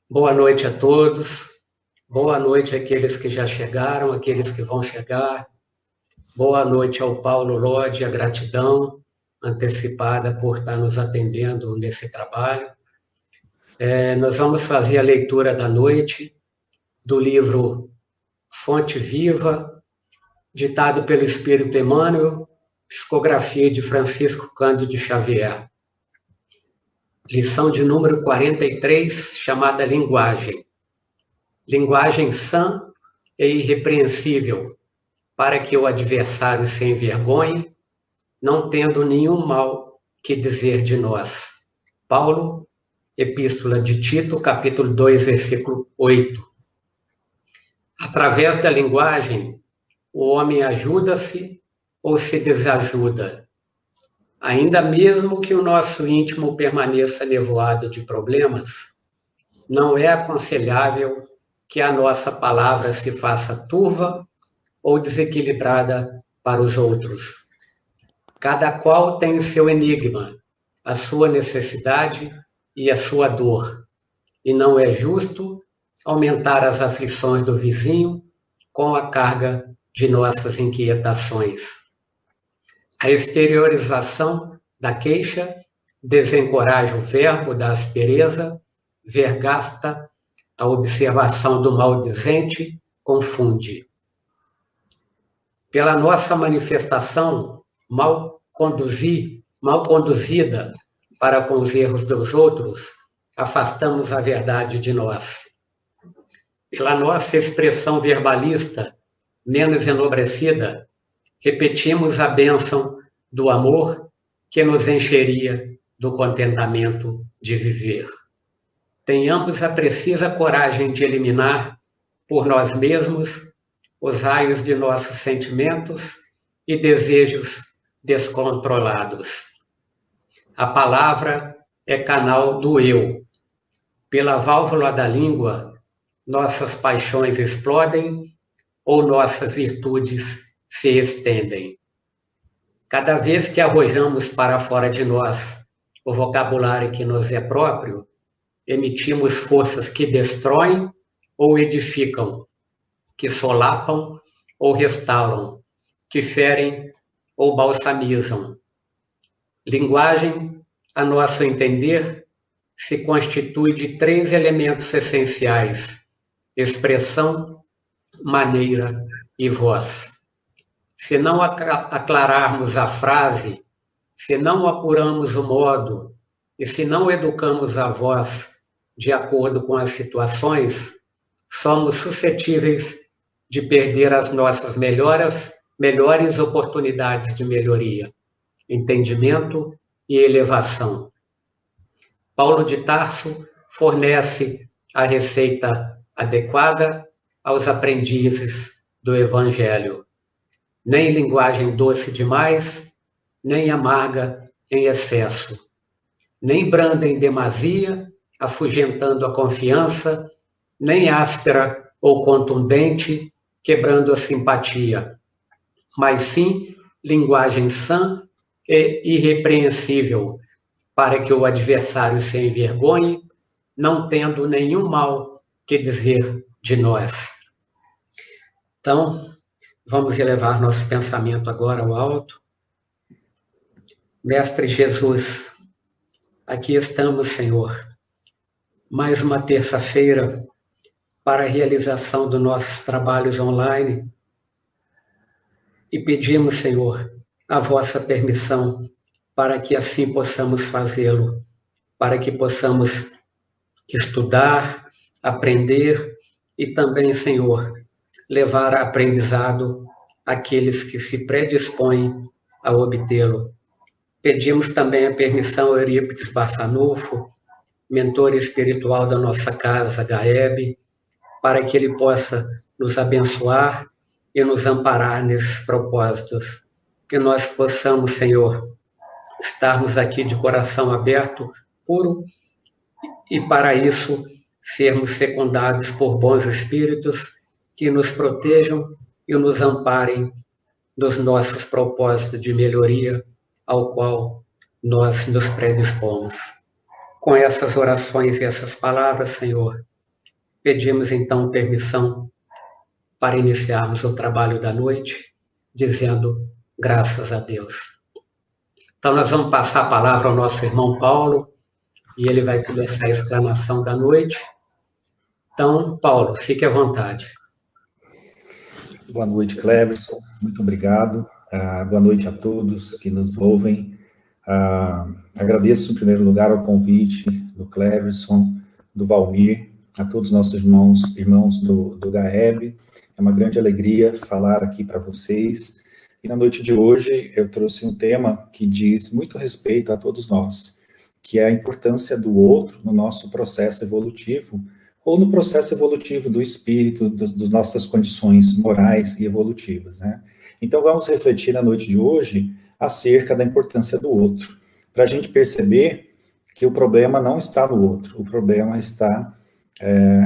Boa noite a todos. Boa noite àqueles que já chegaram, àqueles que vão chegar. Boa noite ao Paulo Lodi, a gratidão antecipada por estar nos atendendo nesse trabalho. Nós vamos fazer a leitura da noite do livro Fonte Viva, ditado pelo Espírito Emmanuel, psicografia de Francisco Cândido Xavier. Lição de número 43, chamada Linguagem. Linguagem sã e irrepreensível, para que o adversário se envergonhe, não tendo nenhum mal que dizer de nós. Paulo, Epístola de Tito, capítulo 2, versículo 8. Através da linguagem, o homem ajuda-se ou se desajuda. Ainda mesmo que o nosso íntimo permaneça nevoado de problemas, não é aconselhável que a nossa palavra se faça turva ou desequilibrada para os outros. Cada qual tem o seu enigma, a sua necessidade e a sua dor, e não é justo aumentar as aflições do vizinho com a carga de nossas inquietações. A exteriorização da queixa desencoraja o verbo da aspereza, vergasta a observação do maldizente, confunde. Pela nossa manifestação mal conduzida para com os erros dos outros, afastamos a verdade de nós. Pela nossa expressão verbalista menos enobrecida, repetimos a bênção do amor que nos encheria do contentamento de viver. Tenhamos a precisa coragem de eliminar por nós mesmos os raios de nossos sentimentos e desejos descontrolados. A palavra é canal do eu. Pela válvula da língua, nossas paixões explodem ou nossas virtudes se estendem. Cada vez que arrojamos para fora de nós o vocabulário que nos é próprio, emitimos forças que destroem ou edificam, que solapam ou restauram, que ferem ou balsamizam. Linguagem, a nosso entender, se constitui de 3 elementos essenciais: expressão, maneira e voz. Se não aclararmos a frase, se não apuramos o modo e se não educamos a voz de acordo com as situações, somos suscetíveis de perder as nossas melhores oportunidades de melhoria, entendimento e elevação. Paulo de Tarso fornece a receita adequada aos aprendizes do Evangelho. Nem linguagem doce demais, nem amarga em excesso, nem branda em demasia, afugentando a confiança, nem áspera ou contundente, quebrando a simpatia, mas sim linguagem sã e irrepreensível, para que o adversário se envergonhe, não tendo nenhum mal que dizer de nós. Então, vamos elevar nosso pensamento agora ao alto. Mestre Jesus, aqui estamos, Senhor, mais uma terça-feira para a realização dos nossos trabalhos online e pedimos, Senhor, a vossa permissão para que assim possamos fazê-lo, para que possamos estudar, aprender e também, Senhor, levar a aprendizado aqueles que se predispõem a obtê-lo. Pedimos também a permissão ao Eurípides Barçanufo, mentor espiritual da nossa casa, GAEB, para que ele possa nos abençoar e nos amparar nesses propósitos. Que nós possamos, Senhor, estarmos aqui de coração aberto, puro, e para isso sermos secundados por bons espíritos que nos protejam e nos amparem nos nossos propósitos de melhoria ao qual nós nos predispomos. Com essas orações e essas palavras, Senhor, pedimos então permissão para iniciarmos o trabalho da noite, dizendo graças a Deus. Então, nós vamos passar a palavra ao nosso irmão Paulo, e ele vai começar a exclamação da noite. Então, Paulo, fique à vontade. Boa noite, Cleverson. Muito obrigado. Boa noite a todos que nos ouvem. Agradeço, em primeiro lugar, o convite do Cleverson, do Valmir, a todos os nossos irmãos do GAEB. É uma grande alegria falar aqui para vocês. E na noite de hoje eu trouxe um tema que diz muito respeito a todos nós, que é a importância do outro no nosso processo evolutivo, ou no processo evolutivo do espírito, das nossas condições morais e evolutivas, né? Então vamos refletir na noite de hoje acerca da importância do outro, para a gente perceber que o problema não está no outro, o problema está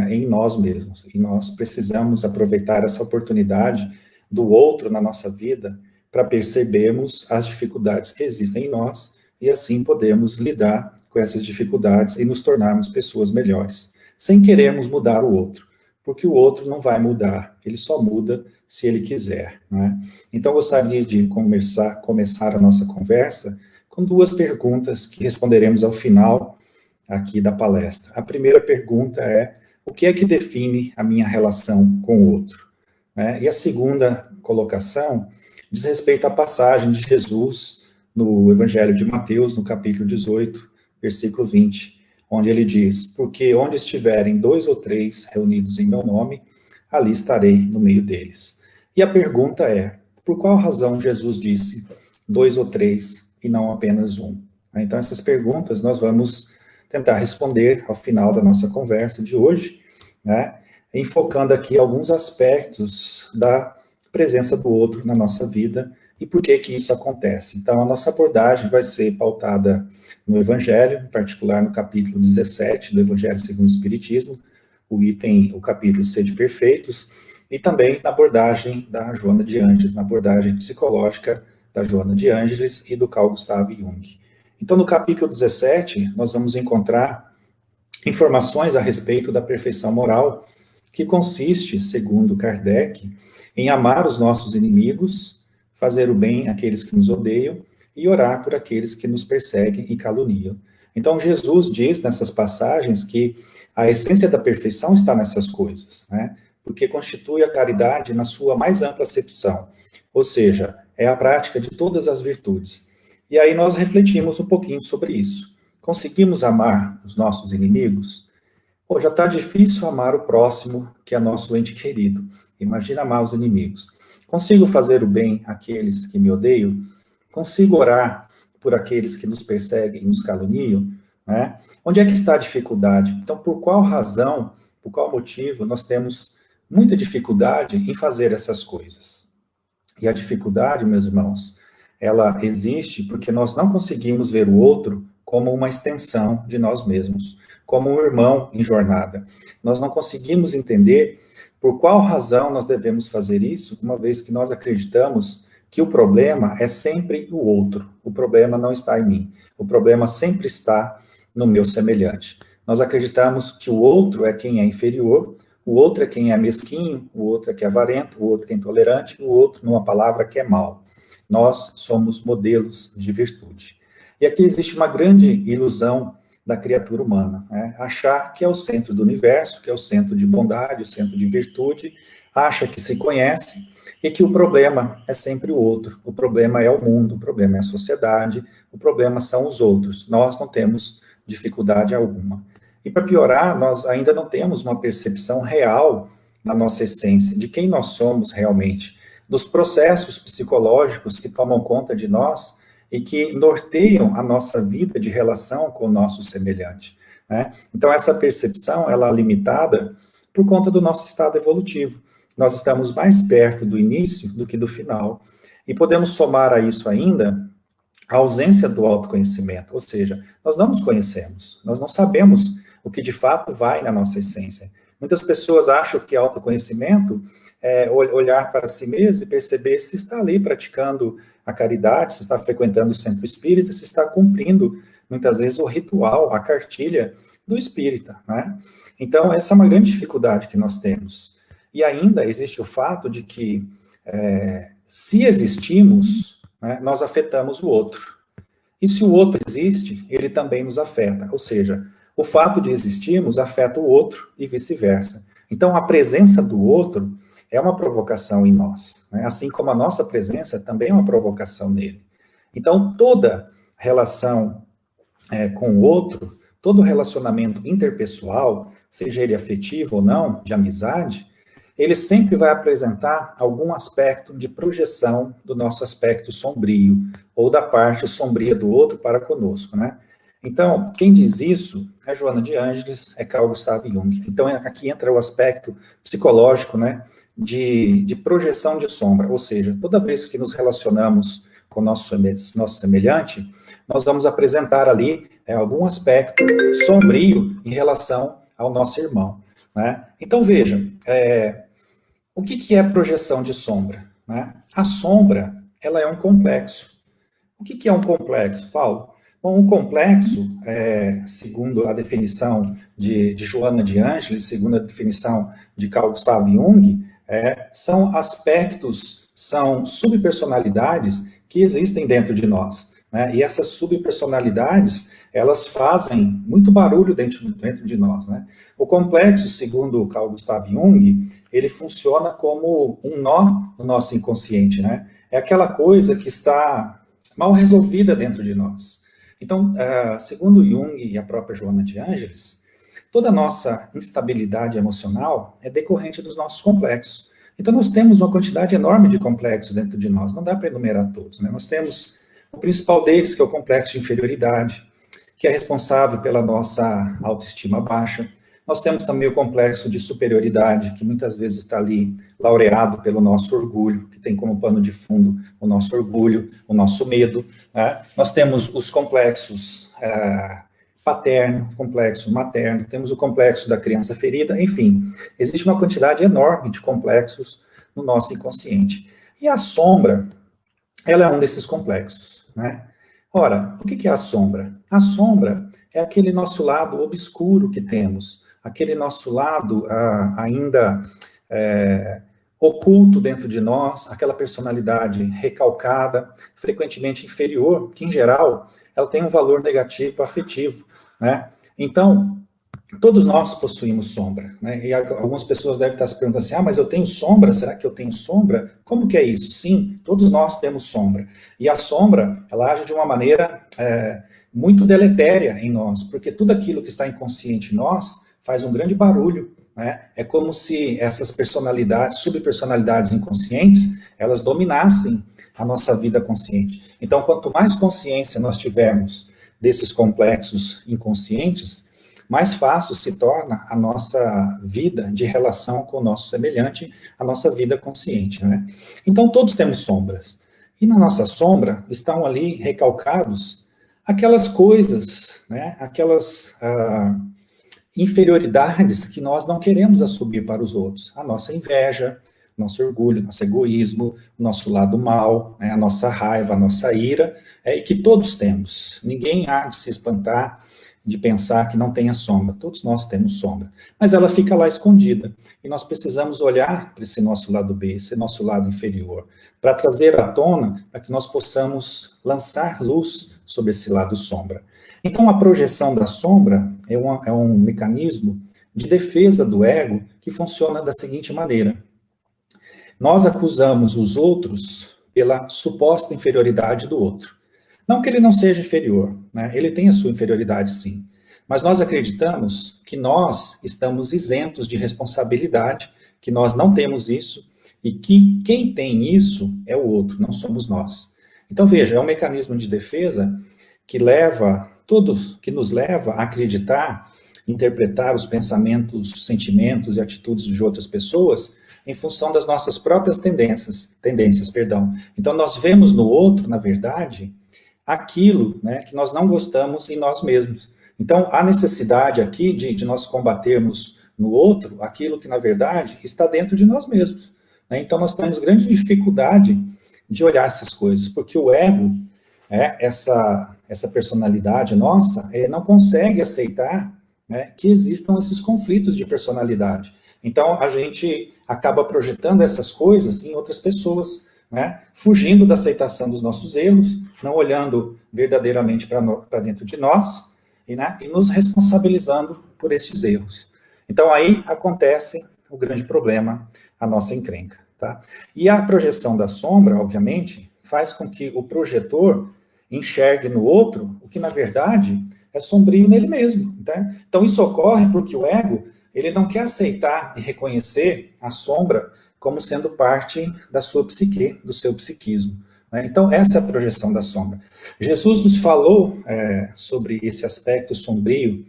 em nós mesmos, e nós precisamos aproveitar essa oportunidade do outro na nossa vida para percebermos as dificuldades que existem em nós, e assim podemos lidar com essas dificuldades e nos tornarmos pessoas melhores, sem querermos mudar o outro, porque o outro não vai mudar, ele só muda se ele quiser, né? Então, gostaria de começar a nossa conversa com duas perguntas que responderemos ao final aqui da palestra. A primeira pergunta é: o que é que define a minha relação com o outro? E a segunda colocação diz respeito à passagem de Jesus no Evangelho de Mateus, no capítulo 18, versículo 20, onde ele diz: porque onde estiverem 2 ou 3 reunidos em meu nome, ali estarei no meio deles. E a pergunta é: por qual razão Jesus disse 2 ou 3 e não apenas um? Então, essas perguntas nós vamos tentar responder ao final da nossa conversa de hoje, né, enfocando aqui alguns aspectos da presença do outro na nossa vida e por que isso acontece. Então, a nossa abordagem vai ser pautada no Evangelho, em particular no capítulo 17 do Evangelho segundo o Espiritismo, o capítulo Sede Perfeitos, e também na abordagem da Joana de Ângeles, na abordagem psicológica da Joana de Ângeles e do Carl Gustav Jung. Então, no capítulo 17, nós vamos encontrar informações a respeito da perfeição moral, que consiste, segundo Kardec, em amar os nossos inimigos, fazer o bem àqueles que nos odeiam e orar por aqueles que nos perseguem e caluniam. Então, Jesus diz nessas passagens que a essência da perfeição está nessas coisas, né? Porque constitui a caridade na sua mais ampla acepção, ou seja, é a prática de todas as virtudes. E aí nós refletimos um pouquinho sobre isso. Conseguimos amar os nossos inimigos? Pô, já está difícil amar o próximo, que é nosso ente querido. Imagina amar os inimigos. Consigo fazer o bem àqueles que me odeiam? Consigo orar por aqueles que nos perseguem e nos caluniam? Né? Onde é que está a dificuldade? Então, por qual razão, por qual motivo nós temos muita dificuldade em fazer essas coisas? E a dificuldade, meus irmãos, ela existe porque nós não conseguimos ver o outro como uma extensão de nós mesmos, como um irmão em jornada. Nós não conseguimos entender por qual razão nós devemos fazer isso, uma vez que nós acreditamos que o problema é sempre o outro. O problema não está em mim. O problema sempre está no meu semelhante. Nós acreditamos que o outro é quem é inferior, o outro é quem é mesquinho, o outro é que é avarento, o outro que é intolerante, o outro, numa palavra, que é mau. Nós somos modelos de virtude. E aqui existe uma grande ilusão da criatura humana, né? Achar que é o centro do universo, que é o centro de bondade, o centro de virtude, acha que se conhece e que o problema é sempre o outro. O problema é o mundo, o problema é a sociedade, o problema são os outros. Nós não temos dificuldade alguma. E para piorar, nós ainda não temos uma percepção real na nossa essência, de quem nós somos realmente, dos processos psicológicos que tomam conta de nós e que norteiam a nossa vida de relação com o nosso semelhante, né? Então, essa percepção, ela é limitada por conta do nosso estado evolutivo. Nós estamos mais perto do início do que do final. E podemos somar a isso ainda a ausência do autoconhecimento, ou seja, nós não nos conhecemos, nós não sabemos o que de fato vai na nossa essência. Muitas pessoas acham que autoconhecimento é olhar para si mesmo e perceber se está ali praticando a caridade, se está frequentando o centro espírita, se está cumprindo muitas vezes, o ritual, a cartilha do espírita, né? Então, essa é uma grande dificuldade que nós temos. E ainda existe o fato de que, se existimos, né, nós afetamos o outro. E se o outro existe, ele também nos afeta. Ou seja, o fato de existirmos afeta o outro e vice-versa. Então, a presença do outro é uma provocação em nós, né? Assim como a nossa presença também é uma provocação nele. Então, toda relação com o outro, todo relacionamento interpessoal, seja ele afetivo ou não, de amizade, ele sempre vai apresentar algum aspecto de projeção do nosso aspecto sombrio, ou da parte sombria do outro para conosco, né? Então, quem diz isso é Joana de Ângeles, é Carl Gustav Jung. Então, aqui entra o aspecto psicológico, né, de projeção de sombra, ou seja, toda vez que nos relacionamos com o nosso semelhante, nós vamos apresentar ali algum aspecto sombrio em relação ao nosso irmão, né? Então, veja, o que é projeção de sombra, né? A sombra, ela é um complexo. O que é um complexo, Paulo? Bom, um complexo, segundo a definição de Joana de Ângeles, segundo a definição de Carl Gustav Jung, são aspectos, são subpersonalidades que existem dentro de nós, né? E essas subpersonalidades, elas fazem muito barulho dentro de nós, né? O complexo, segundo Carl Gustav Jung, ele funciona como um nó no nosso inconsciente, né? É aquela coisa que está mal resolvida dentro de nós. Então, segundo Jung e a própria Joana de Ângeles, toda a nossa instabilidade emocional é decorrente dos nossos complexos. Então, nós temos uma quantidade enorme de complexos dentro de nós, não dá para enumerar todos, né? Nós temos o principal deles, que é o complexo de inferioridade, que é responsável pela nossa autoestima baixa. Nós temos também o complexo de superioridade, que muitas vezes está ali laureado pelo nosso orgulho, que tem como pano de fundo o nosso orgulho, o nosso medo, né? Nós temos os complexos paterno, complexo materno, temos o complexo da criança ferida, enfim, existe uma quantidade enorme de complexos no nosso inconsciente. E a sombra, ela é um desses complexos, né? Ora, o que é a sombra? A sombra é aquele nosso lado obscuro que temos, aquele nosso lado ainda oculto dentro de nós, aquela personalidade recalcada, frequentemente inferior, que em geral ela tem um valor negativo afetivo, né? Então, todos nós possuímos sombra, né? E algumas pessoas devem estar se perguntando assim, mas eu tenho sombra? Será que eu tenho sombra? Como que é isso? Sim, todos nós temos sombra. E a sombra, ela age de uma maneira muito deletéria em nós, porque tudo aquilo que está inconsciente em nós faz um grande barulho, né? É como se essas personalidades, subpersonalidades inconscientes, elas dominassem a nossa vida consciente. Então, quanto mais consciência nós tivermos desses complexos inconscientes, mais fácil se torna a nossa vida de relação com o nosso semelhante, a nossa vida consciente, né? Então, todos temos sombras. E na nossa sombra estão ali recalcados aquelas coisas, né? Aquelas inferioridades que nós não queremos assumir para os outros. A nossa inveja, nosso orgulho, nosso egoísmo, nosso lado mal, né? A nossa raiva, a nossa ira, e que todos temos. Ninguém há de se espantar de pensar que não tenha sombra. Todos nós temos sombra. Mas ela fica lá escondida. E nós precisamos olhar para esse nosso lado B, esse nosso lado inferior, para trazer à tona, para que nós possamos lançar luz sobre esse lado sombra. Então, a projeção da sombra é um mecanismo de defesa do ego que funciona da seguinte maneira. Nós acusamos os outros pela suposta inferioridade do outro. Não que ele não seja inferior, né? Ele tem a sua inferioridade, sim. Mas nós acreditamos que nós estamos isentos de responsabilidade, que nós não temos isso, e que quem tem isso é o outro, não somos nós. Então, veja, é um mecanismo de defesa que nos leva a acreditar, interpretar os pensamentos, sentimentos e atitudes de outras pessoas em função das nossas próprias tendências. Então, nós vemos no outro, na verdade, aquilo, né, que nós não gostamos em nós mesmos. Então, há necessidade aqui de nós combatermos no outro aquilo que, na verdade, está dentro de nós mesmos, né? Então, nós temos grande dificuldade de olhar essas coisas, porque o ego, essa personalidade nossa não consegue aceitar, né, que existam esses conflitos de personalidade. Então, a gente acaba projetando essas coisas em outras pessoas, né, fugindo da aceitação dos nossos erros, não olhando verdadeiramente para dentro de nós, e nos responsabilizando por esses erros. Então, aí acontece o grande problema, a nossa encrenca. Tá? E a projeção da sombra, obviamente, faz com que o projetor enxergue no outro o que, na verdade, é sombrio nele mesmo. Tá? Então, isso ocorre porque o ego ele não quer aceitar e reconhecer a sombra como sendo parte da sua psique, do seu psiquismo. Né? Então, essa é a projeção da sombra. Jesus nos falou sobre esse aspecto sombrio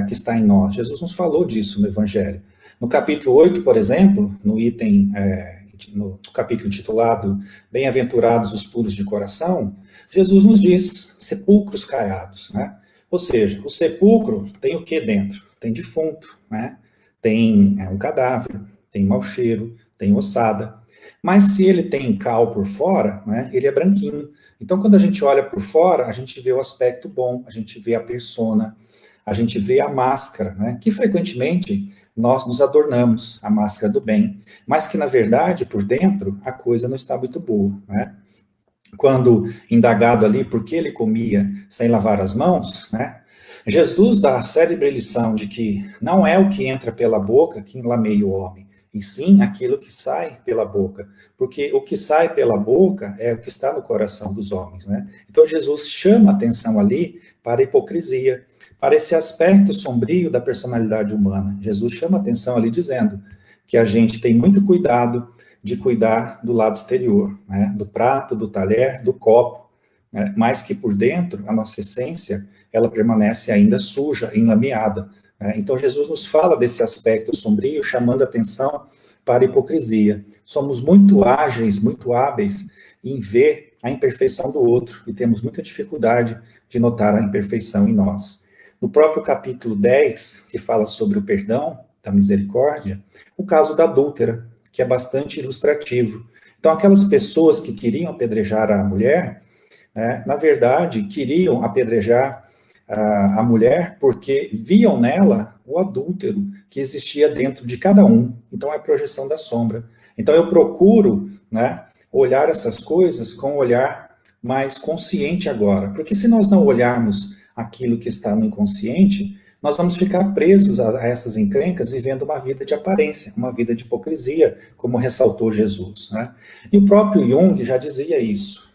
que está em nós. Jesus nos falou disso no Evangelho. No capítulo 8, por exemplo, no item, no capítulo intitulado Bem-aventurados os puros de coração, Jesus nos diz sepulcros caiados, né? Ou seja, o sepulcro tem o que dentro? Tem defunto, né? Tem um cadáver, tem mau cheiro, tem ossada. Mas se ele tem cal por fora, né, ele é branquinho. Então, quando a gente olha por fora, a gente vê o aspecto bom, a gente vê a persona, a gente vê a máscara, né, que frequentemente nós nos adornamos, a máscara do bem, mas que, na verdade, por dentro, a coisa não está muito boa, né? Quando indagado ali por que ele comia sem lavar as mãos, né, Jesus dá a célebre lição de que não é o que entra pela boca que enlameia o homem, e sim aquilo que sai pela boca, porque o que sai pela boca é o que está no coração dos homens, né? Então Jesus chama atenção ali para a hipocrisia, para esse aspecto sombrio da personalidade humana. Jesus chama atenção ali dizendo que a gente tem muito cuidado de cuidar do lado exterior, né? Do prato, do talher, do copo, né? Mas que por dentro, a nossa essência, ela permanece ainda suja, enlameada. Então, Jesus nos fala desse aspecto sombrio, chamando atenção para a hipocrisia. Somos muito ágeis, muito hábeis em ver a imperfeição do outro, e temos muita dificuldade de notar a imperfeição em nós. No próprio capítulo 10, que fala sobre o perdão, da misericórdia, o caso da adúltera, que é bastante ilustrativo. Então, aquelas pessoas que queriam apedrejar a mulher, na verdade, queriam apedrejar a mulher porque viam nela o adúltero que existia dentro de cada um. Então, é a projeção da sombra. Então, eu procuro, né, olhar essas coisas com um olhar mais consciente agora. Porque se nós não olharmos aquilo que está no inconsciente, nós vamos ficar presos a essas encrencas vivendo uma vida de aparência, uma vida de hipocrisia, como ressaltou Jesus, né? E o próprio Jung já dizia isso,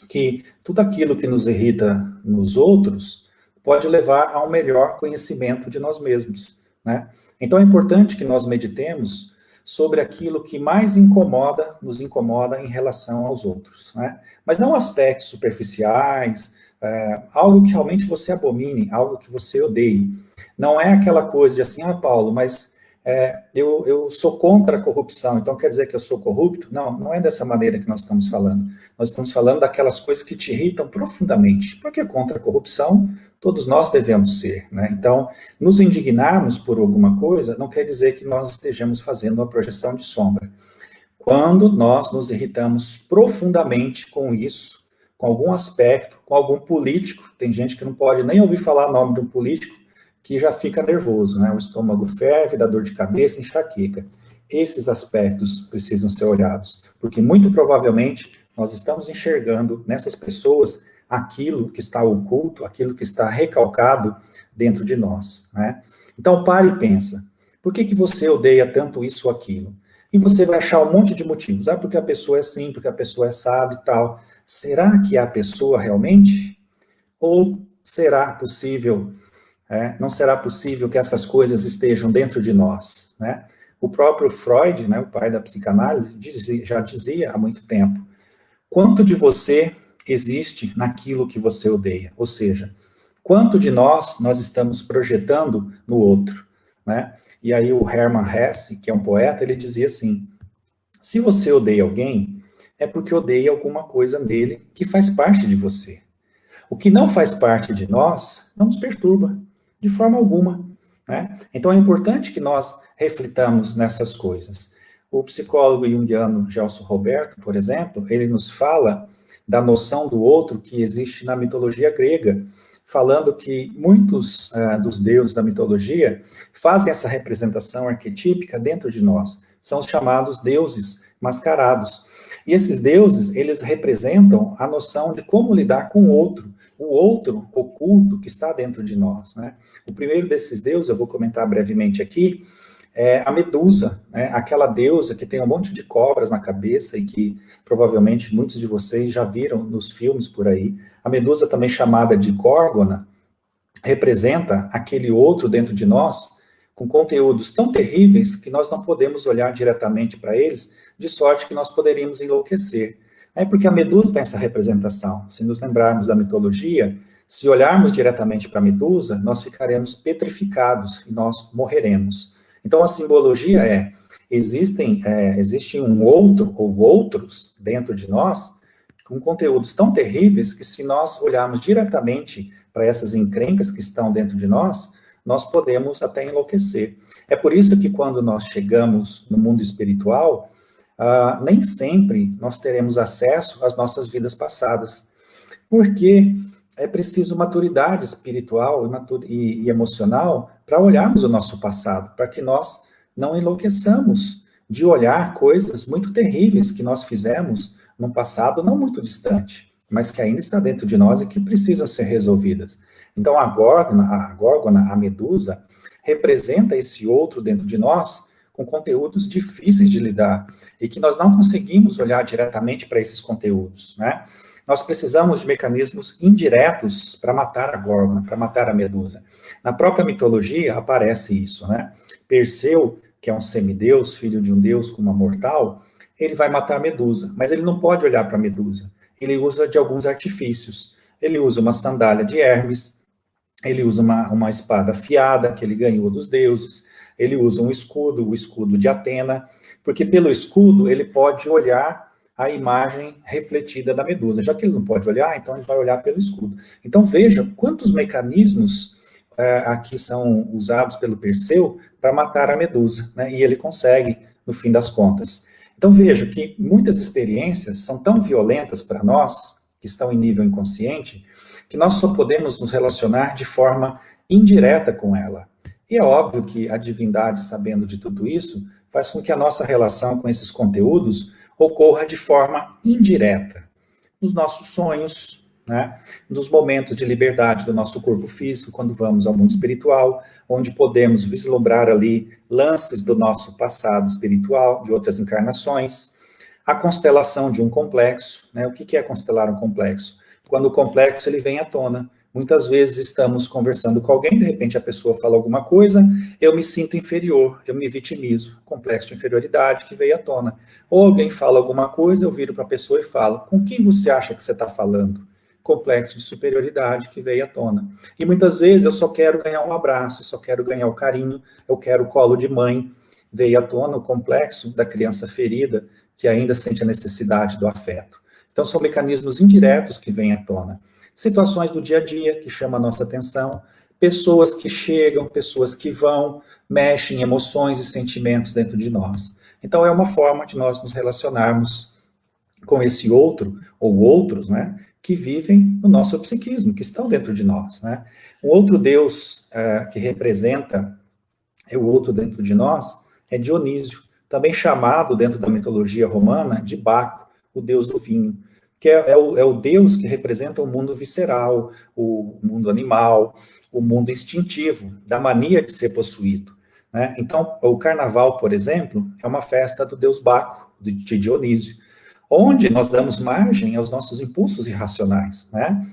que tudo aquilo que nos irrita nos outros pode levar a um melhor conhecimento de nós mesmos, né? Então é importante que nós meditemos sobre aquilo que mais nos incomoda em relação aos outros, né? Mas não aspectos superficiais, algo que realmente você abomine, algo que você odeie. Não é aquela coisa de assim, Paulo, mas eu sou contra a corrupção, então quer dizer que eu sou corrupto? Não, não é dessa maneira que nós estamos falando. Nós estamos falando daquelas coisas que te irritam profundamente, porque contra a corrupção todos nós devemos ser, né? Então, nos indignarmos por alguma coisa não quer dizer que nós estejamos fazendo uma projeção de sombra. Quando nós nos irritamos profundamente com isso, com algum aspecto, com algum político, tem gente que não pode nem ouvir falar o nome de um político, que já fica nervoso, né? O estômago ferve, dá dor de cabeça, enxaqueca. Esses aspectos precisam ser olhados, porque muito provavelmente nós estamos enxergando nessas pessoas aquilo que está oculto, aquilo que está recalcado dentro de nós, né? Então, pare e pensa, por que você odeia tanto isso ou aquilo? E você vai achar um monte de motivos, porque a pessoa é assim, porque a pessoa é sábia e tal. Será que é a pessoa realmente? Ou será possível, não será possível que essas coisas estejam dentro de nós, né? O próprio Freud, né, o pai da psicanálise, já dizia há muito tempo, quanto de você existe naquilo que você odeia? Ou seja, quanto de nós estamos projetando no outro, né? E aí o Hermann Hesse, que é um poeta, ele dizia assim, se você odeia alguém, é porque odeia alguma coisa nele que faz parte de você. O que não faz parte de nós, não nos perturba, de forma alguma, né? Então é importante que nós reflitamos nessas coisas. O psicólogo junguiano Gelson Roberto, por exemplo, ele nos fala da noção do outro que existe na mitologia grega, falando que muitos dos deuses da mitologia fazem essa representação arquetípica dentro de nós. São os chamados deuses mascarados. E esses deuses, eles representam a noção de como lidar com o outro oculto que está dentro de nós, né? O primeiro desses deuses, eu vou comentar brevemente aqui, é a Medusa, né? Aquela deusa que tem um monte de cobras na cabeça e que provavelmente muitos de vocês já viram nos filmes por aí. A Medusa, também chamada de Górgona, representa aquele outro dentro de nós com conteúdos tão terríveis que nós não podemos olhar diretamente para eles, de sorte que nós poderíamos enlouquecer. É porque a Medusa tem essa representação. Se nos lembrarmos da mitologia, se olharmos diretamente para a Medusa, nós ficaremos petrificados e nós morreremos. Então, a simbologia existe um outro ou outros dentro de nós com conteúdos tão terríveis que se nós olharmos diretamente para essas encrencas que estão dentro de nós, nós podemos até enlouquecer. É por isso que quando nós chegamos no mundo espiritual, nem sempre nós teremos acesso às nossas vidas passadas, porque é preciso maturidade espiritual e emocional para olharmos o nosso passado, para que nós não enlouqueçamos de olhar coisas muito terríveis que nós fizemos num passado não muito distante, mas que ainda está dentro de nós e que precisam ser resolvidas. Então, a Górgona, a Medusa, representa esse outro dentro de nós com conteúdos difíceis de lidar e que nós não conseguimos olhar diretamente para esses conteúdos, né? Nós precisamos de mecanismos indiretos para matar a Górgona, para matar a Medusa. Na própria mitologia aparece isso, né? Perseu, que é um semideus, filho de um deus com uma mortal, ele vai matar a Medusa, mas ele não pode olhar para a Medusa. Ele usa de alguns artifícios. Ele usa uma sandália de Hermes, ele usa uma espada afiada que ele ganhou dos deuses, ele usa um escudo, o escudo de Atena, porque pelo escudo ele pode olhar a imagem refletida da Medusa. Já que ele não pode olhar, então ele vai olhar pelo escudo. Então veja quantos mecanismos aqui são usados pelo Perseu para matar a Medusa, né? E ele consegue, no fim das contas. Então veja que muitas experiências são tão violentas para nós, que estão em nível inconsciente, que nós só podemos nos relacionar de forma indireta com ela. E é óbvio que a divindade, sabendo de tudo isso, faz com que a nossa relação com esses conteúdos ocorra de forma indireta, nos nossos sonhos, né? Nos momentos de liberdade do nosso corpo físico, quando vamos ao mundo espiritual, onde podemos vislumbrar ali lances do nosso passado espiritual, de outras encarnações, a constelação de um complexo, né? O que é constelar um complexo? Quando o complexo ele vem à tona. Muitas vezes estamos conversando com alguém, de repente a pessoa fala alguma coisa, eu me sinto inferior, eu me vitimizo, complexo de inferioridade que veio à tona. Ou alguém fala alguma coisa, eu viro para a pessoa e falo, com quem você acha que você está falando? Complexo de superioridade que veio à tona. E muitas vezes eu só quero ganhar um abraço, eu só quero ganhar o carinho, eu quero o colo de mãe. Veio à tona o complexo da criança ferida, que ainda sente a necessidade do afeto. Então são mecanismos indiretos que vêm à tona. Situações do dia a dia que chamam a nossa atenção, pessoas que chegam, pessoas que vão, mexem em emoções e sentimentos dentro de nós. Então é uma forma de nós nos relacionarmos com esse outro, ou outros, né, que vivem no nosso psiquismo, que estão dentro de nós, né. Um outro deus que representa o outro dentro de nós é Dionísio, também chamado dentro da mitologia romana de Baco, o deus do vinho, que é o deus que representa o mundo visceral, o mundo animal, o mundo instintivo, da mania de ser possuído, né? Então, o carnaval, por exemplo, é uma festa do deus Baco, de Dionísio, onde nós damos margem aos nossos impulsos irracionais, né?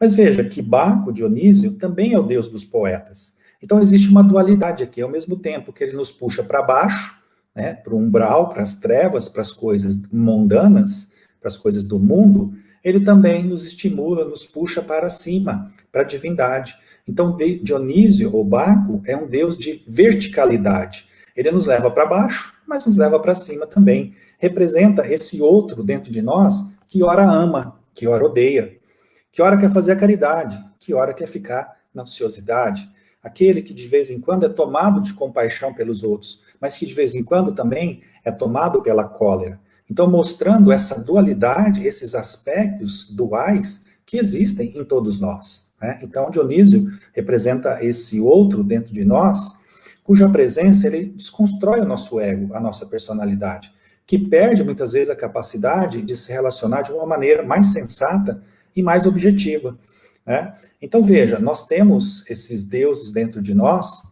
Mas veja que Baco, Dionísio, também é o deus dos poetas. Então, existe uma dualidade aqui, ao mesmo tempo que ele nos puxa para baixo, né, para o umbral, para as trevas, para as coisas mundanas, para as coisas do mundo, ele também nos estimula, nos puxa para cima, para a divindade. Então, Dionísio, ou Baco, é um deus de verticalidade. Ele nos leva para baixo, mas nos leva para cima também. Representa esse outro dentro de nós que ora ama, que ora odeia, que ora quer fazer a caridade, que ora quer ficar na ociosidade. Aquele que de vez em quando é tomado de compaixão pelos outros, mas que de vez em quando também é tomado pela cólera. Então, mostrando essa dualidade, esses aspectos duais que existem em todos nós, né? Então, Dionísio representa esse outro dentro de nós, cuja presença, ele desconstrói o nosso ego, a nossa personalidade, que perde, muitas vezes, a capacidade de se relacionar de uma maneira mais sensata e mais objetiva, né? Então, veja, nós temos esses deuses dentro de nós,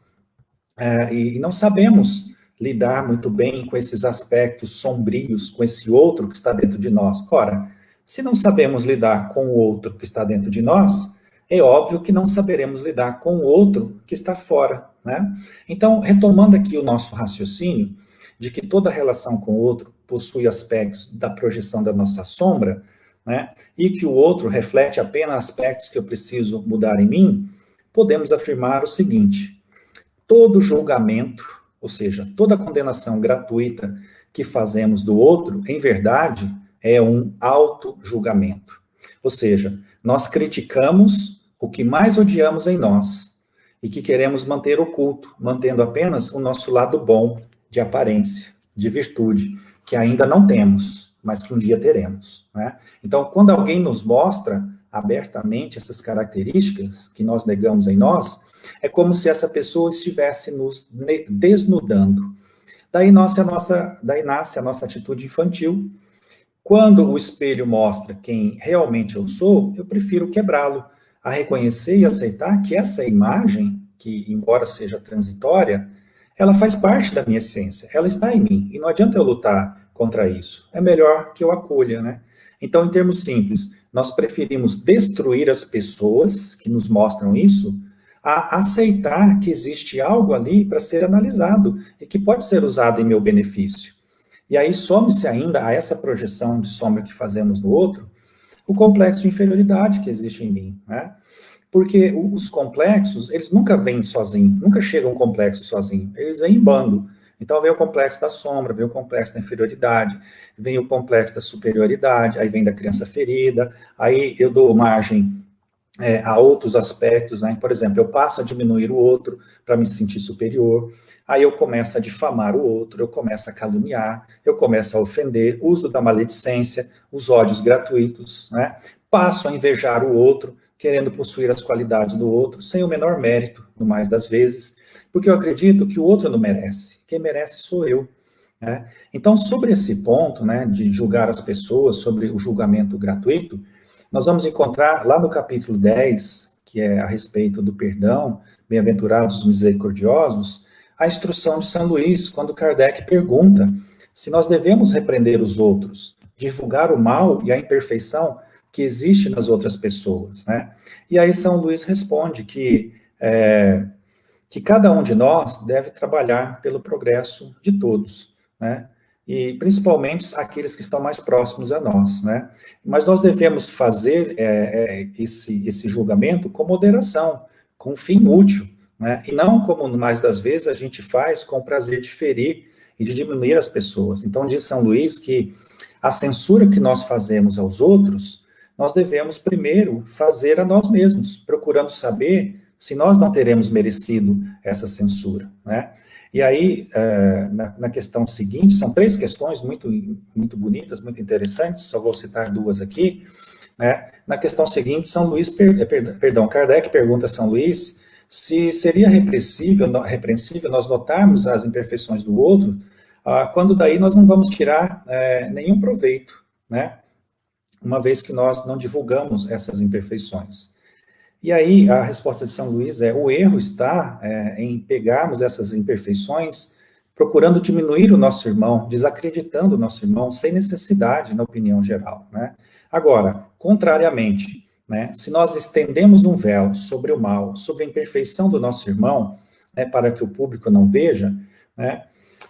e não sabemos lidar muito bem com esses aspectos sombrios, com esse outro que está dentro de nós. Ora, se não sabemos lidar com o outro que está dentro de nós, é óbvio que não saberemos lidar com o outro que está fora, né? Então, retomando aqui o nosso raciocínio, de que toda relação com o outro possui aspectos da projeção da nossa sombra, né? E que o outro reflete apenas aspectos que eu preciso mudar em mim, podemos afirmar o seguinte: todo julgamento, ou seja, toda condenação gratuita que fazemos do outro, em verdade, é um auto-julgamento. Ou seja, nós criticamos o que mais odiamos em nós e que queremos manter oculto, mantendo apenas o nosso lado bom, de aparência, de virtude, que ainda não temos, mas que um dia teremos, né? Então, quando alguém nos mostra abertamente essas características que nós negamos em nós, é como se essa pessoa estivesse nos desnudando. Daí nasce a nossa atitude infantil. Quando o espelho mostra quem realmente eu sou, eu prefiro quebrá-lo, a reconhecer e aceitar que essa imagem, que embora seja transitória, ela faz parte da minha essência, ela está em mim, e não adianta eu lutar contra isso. É melhor que eu acolha, né? Então, em termos simples, nós preferimos destruir as pessoas que nos mostram isso, a aceitar que existe algo ali para ser analisado e que pode ser usado em meu benefício. E aí some-se ainda a essa projeção de sombra que fazemos no outro, o complexo de inferioridade que existe em mim, né? Porque os complexos, eles nunca vêm sozinhos, nunca chega um complexo sozinho, eles vêm em bando. Então vem o complexo da sombra, vem o complexo da inferioridade, vem o complexo da superioridade, aí vem da criança ferida, aí eu dou margem a outros aspectos, né? Por exemplo, eu passo a diminuir o outro para me sentir superior, aí eu começo a difamar o outro, eu começo a caluniar, eu começo a ofender, uso da maledicência, os ódios gratuitos, né? Passo a invejar o outro, querendo possuir as qualidades do outro, sem o menor mérito, no mais das vezes, porque eu acredito que o outro não merece, quem merece sou eu, né? Então, sobre esse ponto, né, de julgar as pessoas, sobre o julgamento gratuito, nós vamos encontrar lá no capítulo 10, que é a respeito do perdão, bem-aventurados os misericordiosos, a instrução de São Luís, quando Kardec pergunta se nós devemos repreender os outros, divulgar o mal e a imperfeição que existe nas outras pessoas, né? E aí São Luís responde que cada um de nós deve trabalhar pelo progresso de todos, né? E principalmente aqueles que estão mais próximos a nós, né? Mas nós devemos fazer esse julgamento com moderação, com fim útil, né? E não como mais das vezes a gente faz com o prazer de ferir e de diminuir as pessoas. Então diz São Luís que a censura que nós fazemos aos outros, nós devemos primeiro fazer a nós mesmos, procurando saber se nós não teremos merecido essa censura, né? E aí, na questão seguinte, são 3 questões muito, muito bonitas, muito interessantes, só vou citar 2 aqui, né? Na questão seguinte, Kardec pergunta a São Luís se seria repreensível nós notarmos as imperfeições do outro, quando daí nós não vamos tirar nenhum proveito, né? Uma vez que nós não divulgamos essas imperfeições. E aí, a resposta de São Luís o erro está em pegarmos essas imperfeições, procurando diminuir o nosso irmão, desacreditando o nosso irmão, sem necessidade, na opinião geral, né? Agora, contrariamente, né, se nós estendemos um véu sobre o mal, sobre a imperfeição do nosso irmão, né, para que o público não veja, né,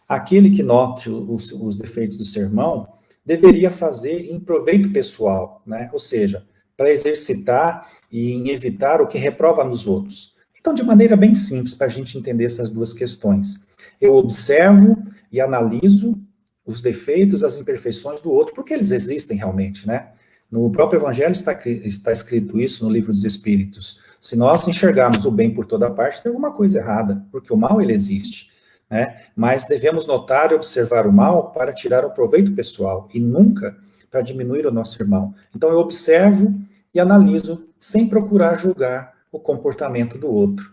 aquele que note os defeitos do seu irmão, deveria fazer em proveito pessoal, né? Ou seja, para exercitar e em evitar o que reprova nos outros. Então, de maneira bem simples, para a gente entender essas 2 questões. Eu observo e analiso os defeitos, as imperfeições do outro, porque eles existem realmente, né? No próprio Evangelho está escrito isso no Livro dos Espíritos. Se nós enxergarmos o bem por toda parte, tem alguma coisa errada, porque o mal, ele existe. né? Mas devemos notar e observar o mal para tirar o proveito pessoal e nunca para diminuir o nosso irmão. Então eu observo e analiso sem procurar julgar o comportamento do outro.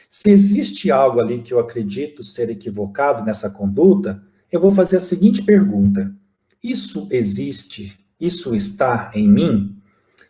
Se existe algo ali que eu acredito ser equivocado nessa conduta, eu vou fazer a seguinte pergunta: isso existe? Isso está em mim?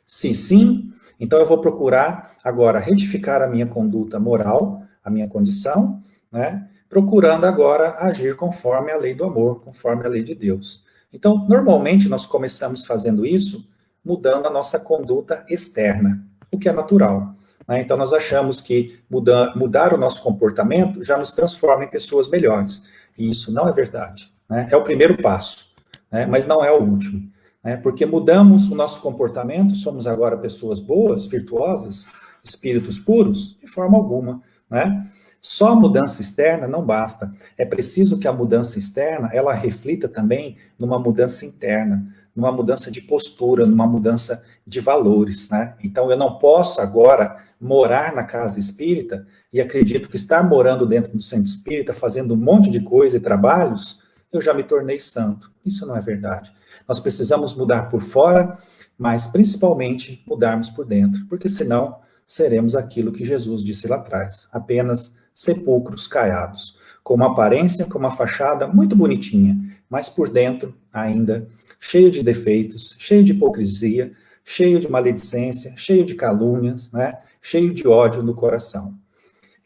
Se sim, então eu vou procurar agora retificar a minha conduta moral, a minha condição, né? Procurando agora agir conforme a lei do amor, conforme a lei de Deus. Então, normalmente nós começamos fazendo isso mudando a nossa conduta externa, o que é natural. Né? Então, nós achamos que mudar o nosso comportamento já nos transforma em pessoas melhores. E isso não é verdade. Né? É o primeiro passo, né? Mas não é o último. Né? Porque mudamos o nosso comportamento, somos agora pessoas boas, virtuosas, espíritos puros? De forma alguma. Né? Só a mudança externa não basta. É preciso que a mudança externa, ela reflita também numa mudança interna, numa mudança de postura, numa mudança de valores, né? Então, eu não posso agora morar na casa espírita e acredito que estar morando dentro do centro espírita, fazendo um monte de coisa e trabalhos, eu já me tornei santo. Isso não é verdade. Nós precisamos mudar por fora, mas principalmente mudarmos por dentro, porque senão seremos aquilo que Jesus disse lá atrás, apenas sepulcros caiados, com uma aparência, com uma fachada muito bonitinha, mas por dentro ainda cheio de defeitos, cheio de hipocrisia, cheio de maledicência, cheio de calúnias, né? Cheio de ódio no coração.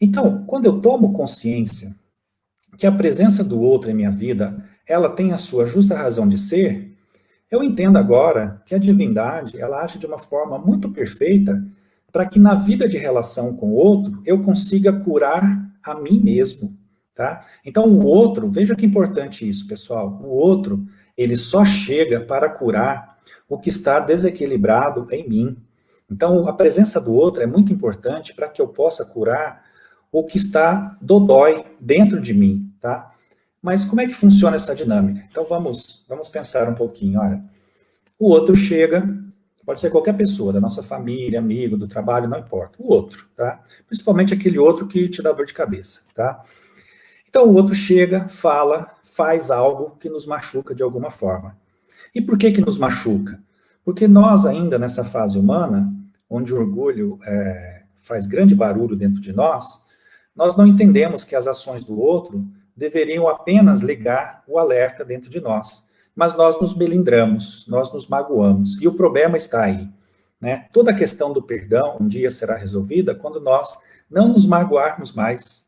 Então, quando eu tomo consciência que a presença do outro em minha vida, ela tem a sua justa razão de ser, eu entendo agora que a divindade, ela age de uma forma muito perfeita para que na vida de relação com o outro, eu consiga curar a mim mesmo, tá? Então, o outro, veja que importante isso, pessoal, o outro, ele só chega para curar o que está desequilibrado em mim. Então, a presença do outro é muito importante para que eu possa curar o que está dodói dentro de mim, tá? Mas como é que funciona essa dinâmica? Então, vamos pensar um pouquinho, olha. O outro chega, pode ser qualquer pessoa, da nossa família, amigo, do trabalho, não importa. O outro, tá? Principalmente aquele outro que te dá dor de cabeça, tá? Então, o outro chega, fala, faz algo que nos machuca de alguma forma. E por que nos machuca? Porque nós ainda, nessa fase humana, onde o orgulho faz grande barulho dentro de nós não entendemos que as ações do outro deveriam apenas ligar o alerta dentro de nós. Mas nós nos melindramos, nós nos magoamos. E o problema está aí. Né? Toda a questão do perdão um dia será resolvida quando nós não nos magoarmos mais.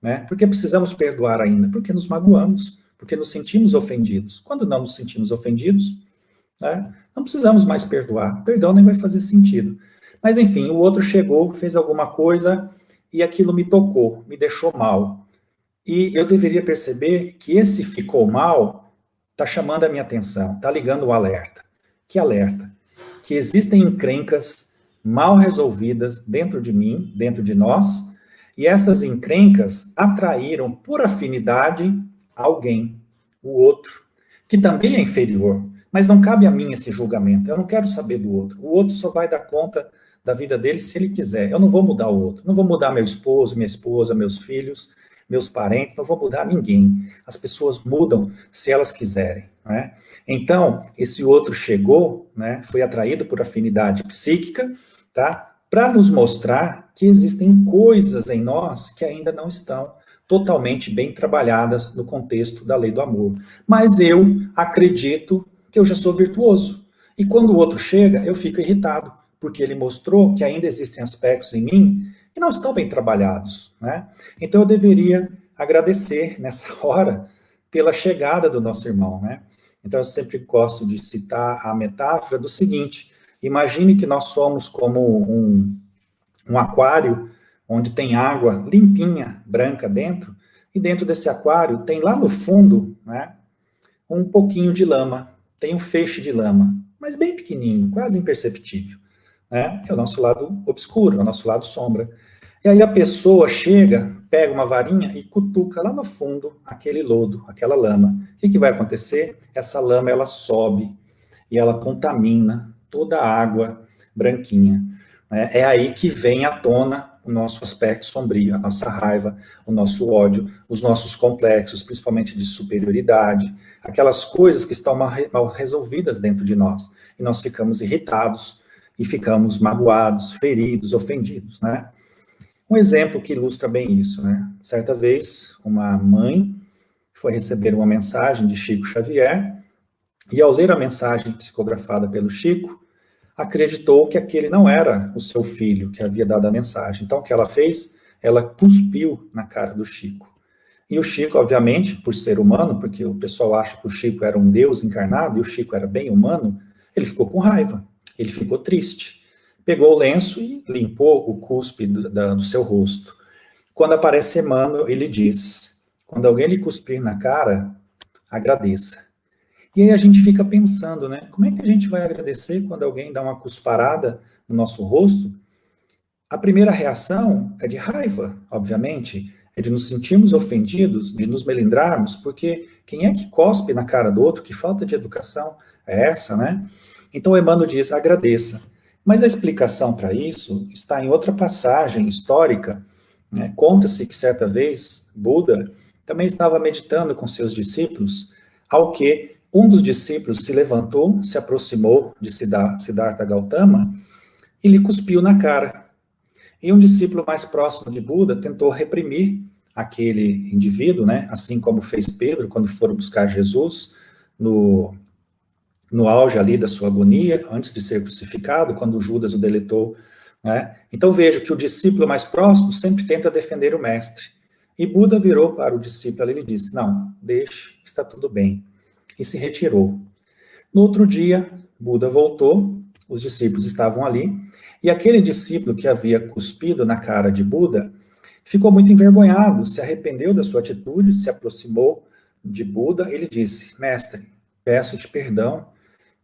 Né? Por que precisamos perdoar ainda? Porque nos magoamos, porque nos sentimos ofendidos. Quando não nos sentimos ofendidos, né, não precisamos mais perdoar. Perdão nem vai fazer sentido. Mas, enfim, o outro chegou, fez alguma coisa e aquilo me tocou, me deixou mal. E eu deveria perceber que esse ficou mal está chamando a minha atenção, está ligando o alerta. Que alerta? Que existem encrencas mal resolvidas dentro de mim, dentro de nós, e essas encrencas atraíram por afinidade alguém, o outro, que também é inferior, mas não cabe a mim esse julgamento. Eu não quero saber do outro. O outro só vai dar conta da vida dele se ele quiser. Eu não vou mudar o outro. Não vou mudar meu esposo, minha esposa, meus filhos, meus parentes, não vou mudar ninguém. As pessoas mudam se elas quiserem. Né? Então, esse outro chegou, né, foi atraído por afinidade psíquica, tá? Para nos mostrar que existem coisas em nós que ainda não estão totalmente bem trabalhadas no contexto da lei do amor. Mas eu acredito que eu já sou virtuoso. E quando o outro chega, eu fico irritado, porque ele mostrou que ainda existem aspectos em mim que não estão bem trabalhados. Né? Então eu deveria agradecer nessa hora pela chegada do nosso irmão. Né? Então eu sempre gosto de citar a metáfora do seguinte: imagine que nós somos como um aquário onde tem água limpinha, branca dentro, e dentro desse aquário tem lá no fundo, né, um pouquinho de lama, tem um feixe de lama, mas bem pequenininho, quase imperceptível. Né? É o nosso lado obscuro, é o nosso lado sombra. E aí a pessoa chega, pega uma varinha e cutuca lá no fundo aquele lodo, aquela lama. O que vai acontecer? Essa lama, ela sobe e ela contamina toda a água branquinha. É aí que vem à tona o nosso aspecto sombrio, a nossa raiva, o nosso ódio, os nossos complexos, principalmente de superioridade, aquelas coisas que estão mal resolvidas dentro de nós. E nós ficamos irritados, e ficamos magoados, feridos, ofendidos, né? Um exemplo que ilustra bem isso, né? Certa vez, uma mãe foi receber uma mensagem de Chico Xavier, e ao ler a mensagem psicografada pelo Chico, acreditou que aquele não era o seu filho que havia dado a mensagem. Então, o que ela fez? Ela cuspiu na cara do Chico. E o Chico, obviamente, por ser humano, porque o pessoal acha que o Chico era um Deus encarnado, e o Chico era bem humano, ele ficou com raiva, ele ficou triste. Pegou o lenço e limpou o cuspe do seu rosto. Quando aparece Emmanuel, ele diz, quando alguém lhe cuspir na cara, agradeça. E aí a gente fica pensando, né? Como é que a gente vai agradecer quando alguém dá uma cusparada no nosso rosto? A primeira reação é de raiva, obviamente, é de nos sentirmos ofendidos, de nos melindrarmos, porque quem é que cospe na cara do outro? Que falta de educação é essa, né? Então Emmanuel diz, agradeça. Mas a explicação para isso está em outra passagem histórica, né? Conta-se que certa vez Buda também estava meditando com seus discípulos, ao que um dos discípulos se levantou, se aproximou de Siddhartha Gautama e lhe cuspiu na cara. E um discípulo mais próximo de Buda tentou reprimir aquele indivíduo, né? Assim como fez Pedro quando foram buscar Jesus no auge ali da sua agonia, antes de ser crucificado, quando Judas o deletou, né? Então veja que o discípulo mais próximo sempre tenta defender o mestre. E Buda virou para o discípulo e lhe disse, não, deixe, está tudo bem. E se retirou. No outro dia, Buda voltou, os discípulos estavam ali, e aquele discípulo que havia cuspido na cara de Buda ficou muito envergonhado, se arrependeu da sua atitude, se aproximou de Buda e lhe disse, mestre, peço-te perdão,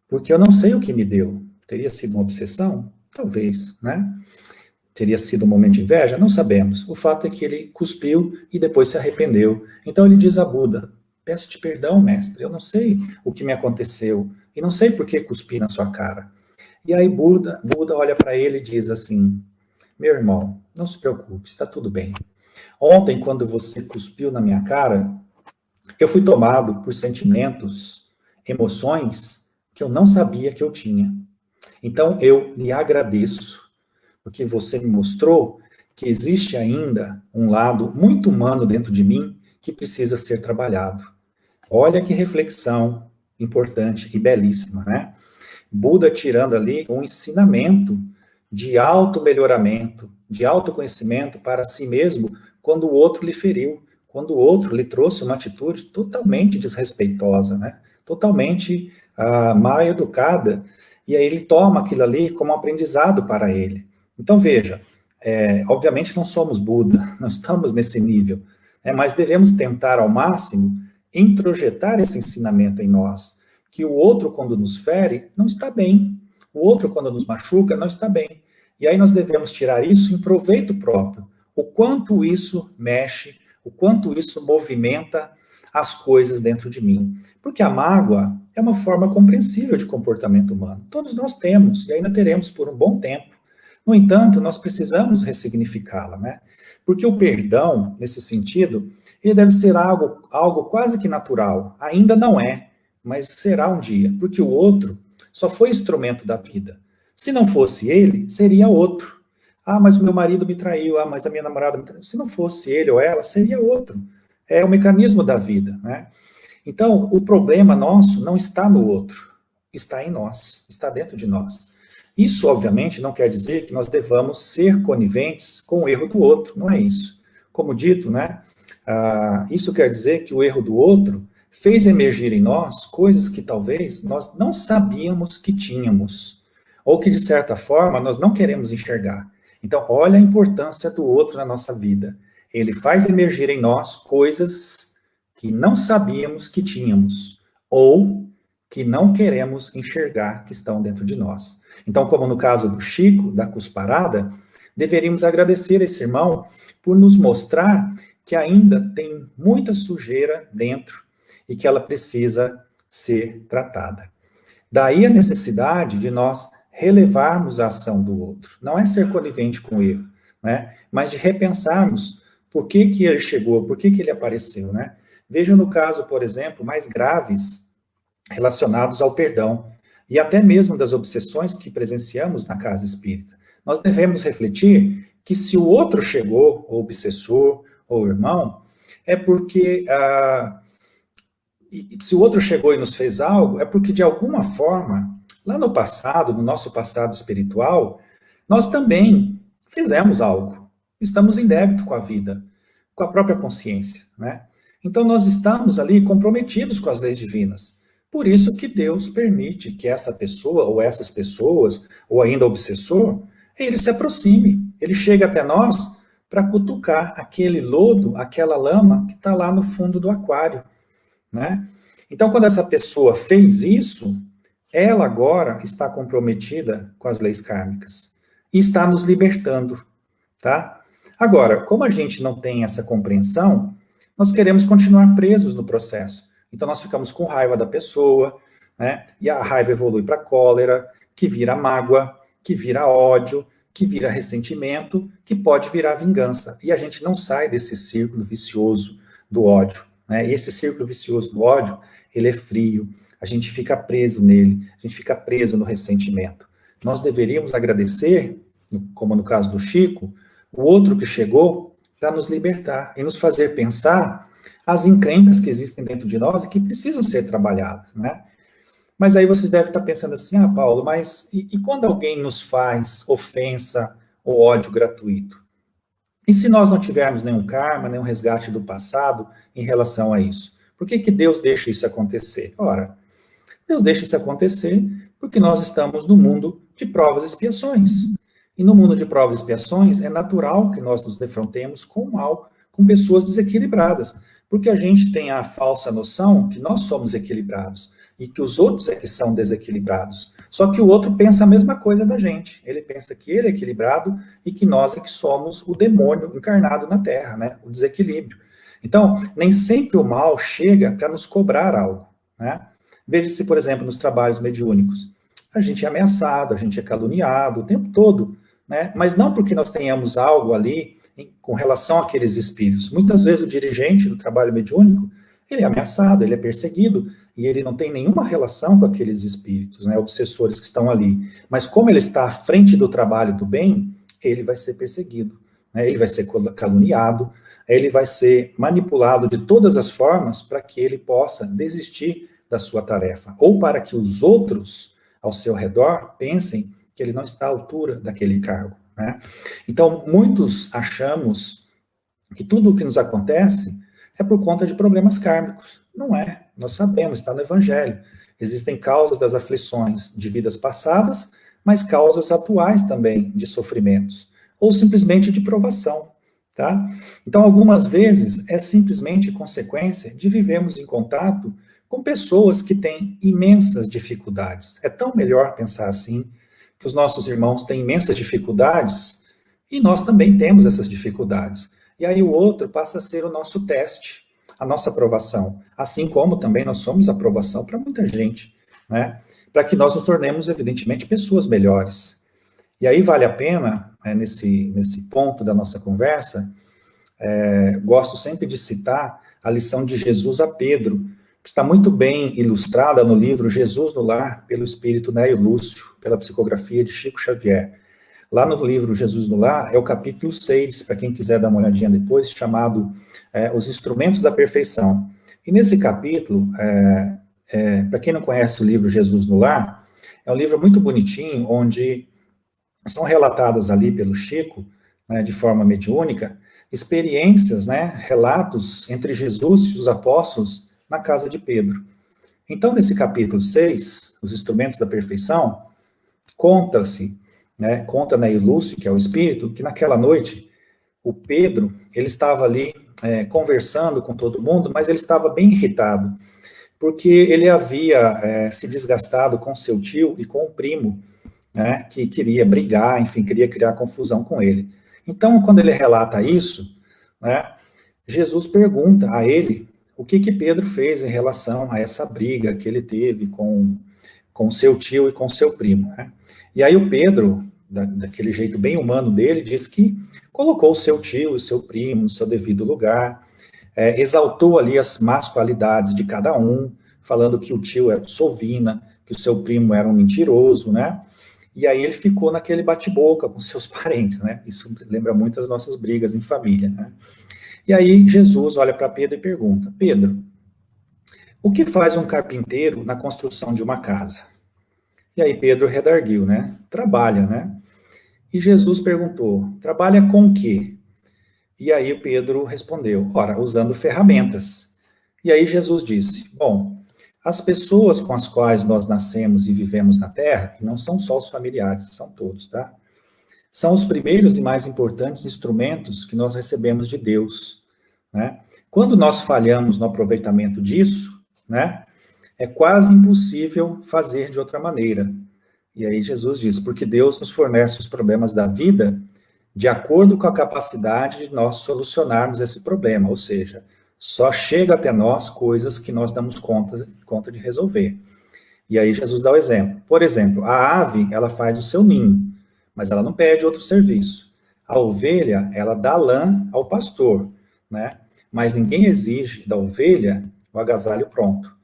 porque eu não sei o que me deu. Teria sido uma obsessão? Talvez, né? Teria sido um momento de inveja? Não sabemos. O fato é que ele cuspiu e depois se arrependeu. Então ele diz a Buda, peço-te perdão, mestre, eu não sei o que me aconteceu, e não sei por que cuspi na sua cara. E aí Buda olha para ele e diz assim, meu irmão, não se preocupe, está tudo bem. Ontem, quando você cuspiu na minha cara, eu fui tomado por sentimentos, emoções, que eu não sabia que eu tinha. Então, eu lhe agradeço, porque você me mostrou que existe ainda um lado muito humano dentro de mim que precisa ser trabalhado. Olha que reflexão importante e belíssima, né? Buda tirando ali um ensinamento de auto-melhoramento, de autoconhecimento para si mesmo, quando o outro lhe feriu, quando o outro lhe trouxe uma atitude totalmente desrespeitosa, né? Totalmente mal educada, e aí ele toma aquilo ali como um aprendizado para ele. Então, veja, obviamente não somos Buda, não estamos nesse nível, mas devemos tentar ao máximo introjetar esse ensinamento em nós, que o outro, quando nos fere, não está bem, o outro, quando nos machuca, não está bem. E aí nós devemos tirar isso em proveito próprio, o quanto isso mexe, o quanto isso movimenta as coisas dentro de mim. Porque a mágoa é uma forma compreensível de comportamento humano. Todos nós temos, e ainda teremos por um bom tempo. No entanto, nós precisamos ressignificá-la, né? Porque o perdão, nesse sentido, ele deve ser algo quase que natural. Ainda não é, mas será um dia. Porque o outro só foi instrumento da vida. Se não fosse ele, seria outro. Ah, mas o meu marido me traiu. Ah, mas a minha namorada me traiu. Se não fosse ele ou ela, seria outro. É o mecanismo da vida, né? Então, o problema nosso não está no outro, está em nós, está dentro de nós. Isso, obviamente, não quer dizer que nós devamos ser coniventes com o erro do outro, não é isso. Como dito, né? Isso quer dizer que o erro do outro fez emergir em nós coisas que talvez nós não sabíamos que tínhamos, ou que, de certa forma, nós não queremos enxergar. Então, olha a importância do outro na nossa vida. Ele faz emergir em nós coisas que não sabíamos que tínhamos, ou que não queremos enxergar que estão dentro de nós. Então, como no caso do Chico, da cusparada, deveríamos agradecer esse irmão por nos mostrar que ainda tem muita sujeira dentro e que ela precisa ser tratada. Daí a necessidade de nós relevarmos a ação do outro. Não é ser conivente com o erro, né? Mas de repensarmos por que ele chegou, por que ele apareceu, né? Vejam no caso, por exemplo, mais graves relacionados ao perdão e até mesmo das obsessões que presenciamos na casa espírita. Nós devemos refletir que se o outro chegou, o obsessor ou o irmão, é porque se o outro chegou e nos fez algo, é porque de alguma forma, lá no passado, no nosso passado espiritual, nós também fizemos algo. Estamos em débito com a vida, com a própria consciência, né? Então nós estamos ali comprometidos com as leis divinas. Por isso que Deus permite que essa pessoa, ou essas pessoas, ou ainda o obsessor, ele se aproxime, ele chega até nós para cutucar aquele lodo, aquela lama que está lá no fundo do aquário, né? Então, quando essa pessoa fez isso, ela agora está comprometida com as leis kármicas e está nos libertando, tá? Agora, como a gente não tem essa compreensão, nós queremos continuar presos no processo. Então, nós ficamos com raiva da pessoa, né? E a raiva evolui para cólera, que vira mágoa, que vira ódio, que vira ressentimento, que pode virar vingança. E a gente não sai desse círculo vicioso do ódio, né? E esse círculo vicioso do ódio, ele é frio, a gente fica preso nele, a gente fica preso no ressentimento. Nós deveríamos agradecer, como no caso do Chico, o outro que chegou para nos libertar e nos fazer pensar as encrencas que existem dentro de nós e que precisam ser trabalhadas, né? Mas aí vocês devem estar pensando assim, Paulo, mas e quando alguém nos faz ofensa ou ódio gratuito? E se nós não tivermos nenhum karma, nenhum resgate do passado em relação a isso? Por que Deus deixa isso acontecer? Ora, Deus deixa isso acontecer porque nós estamos no mundo de provas e expiações. E no mundo de provas e expiações, é natural que nós nos defrontemos com o mal, com pessoas desequilibradas, porque a gente tem a falsa noção que nós somos equilibrados e que os outros é que são desequilibrados. Só que o outro pensa a mesma coisa da gente. Ele pensa que ele é equilibrado e que nós é que somos o demônio encarnado na Terra, né? O desequilíbrio. Então, nem sempre o mal chega para nos cobrar algo, né? Veja-se, por exemplo, nos trabalhos mediúnicos. A gente é ameaçado, a gente é caluniado o tempo todo, né? Mas não porque nós tenhamos algo ali com relação àqueles espíritos. Muitas vezes o dirigente do trabalho mediúnico, ele é ameaçado, ele é perseguido, e ele não tem nenhuma relação com aqueles espíritos, né, obsessores que estão ali. Mas como ele está à frente do trabalho do bem, ele vai ser perseguido, né, ele vai ser caluniado, ele vai ser manipulado de todas as formas para que ele possa desistir da sua tarefa, ou para que os outros ao seu redor pensem que ele não está à altura daquele cargo, né? Então, muitos achamos que tudo o que nos acontece é por conta de problemas kármicos. Não é. Nós sabemos, está no Evangelho. Existem causas das aflições de vidas passadas, mas causas atuais também de sofrimentos, ou simplesmente de provação, tá? Então, algumas vezes, é simplesmente consequência de vivermos em contato com pessoas que têm imensas dificuldades. É tão melhor pensar assim, que os nossos irmãos têm imensas dificuldades, e nós também temos essas dificuldades. E aí o outro passa a ser o nosso teste, a nossa aprovação, assim como também nós somos aprovação para muita gente, né? Para que nós nos tornemos, evidentemente, pessoas melhores. E aí vale a pena, nesse ponto da nossa conversa, gosto sempre de citar a lição de Jesus a Pedro, que está muito bem ilustrada no livro Jesus no Lar, pelo espírito Nélio Lúcio, pela psicografia de Chico Xavier. Lá no livro Jesus no Lar, é o capítulo 6, para quem quiser dar uma olhadinha depois, chamado Os Instrumentos da Perfeição. E nesse capítulo, para quem não conhece o livro Jesus no Lar, é um livro muito bonitinho, onde são relatadas ali pelo Chico, né, de forma mediúnica, experiências, né, relatos entre Jesus e os apóstolos na casa de Pedro. Então, nesse capítulo 6, Os Instrumentos da Perfeição, conta-se, né, conta Nélio Lúcio, que é o espírito, que naquela noite, o Pedro, ele estava ali conversando com todo mundo, mas ele estava bem irritado, porque ele havia se desgastado com seu tio e com o primo, né, que queria brigar, enfim, queria criar confusão com ele. Então, quando ele relata isso, né, Jesus pergunta a ele o que Pedro fez em relação a essa briga que ele teve com seu tio e com seu primo, né? E aí o Pedro, daquele jeito bem humano dele, diz que colocou o seu tio e o seu primo no seu devido lugar, exaltou ali as más qualidades de cada um, falando que o tio era sovina, que o seu primo era um mentiroso, né? E aí ele ficou naquele bate-boca com seus parentes, né? Isso lembra muito as nossas brigas em família, né? E aí Jesus olha para Pedro e pergunta: Pedro, o que faz um carpinteiro na construção de uma casa? E aí Pedro redarguiu, né? Trabalha, né? E Jesus perguntou: trabalha com o quê? E aí o Pedro respondeu: ora, usando ferramentas. E aí Jesus disse: bom, as pessoas com as quais nós nascemos e vivemos na Terra, e não são só os familiares, são todos, tá? São os primeiros e mais importantes instrumentos que nós recebemos de Deus, né? Quando nós falhamos no aproveitamento disso, né, é quase impossível fazer de outra maneira. E aí Jesus diz: porque Deus nos fornece os problemas da vida de acordo com a capacidade de nós solucionarmos esse problema, ou seja, só chega até nós coisas que nós damos conta de resolver. E aí Jesus dá o exemplo. Por exemplo, a ave, ela faz o seu ninho, mas ela não pede outro serviço. A ovelha, ela dá lã ao pastor, né? Mas ninguém exige da ovelha o agasalho pronto.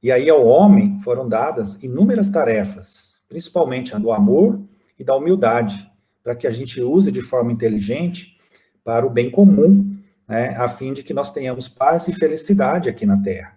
E aí ao homem foram dadas inúmeras tarefas, principalmente a do amor e da humildade, para que a gente use de forma inteligente para o bem comum, né, a fim de que nós tenhamos paz e felicidade aqui na Terra.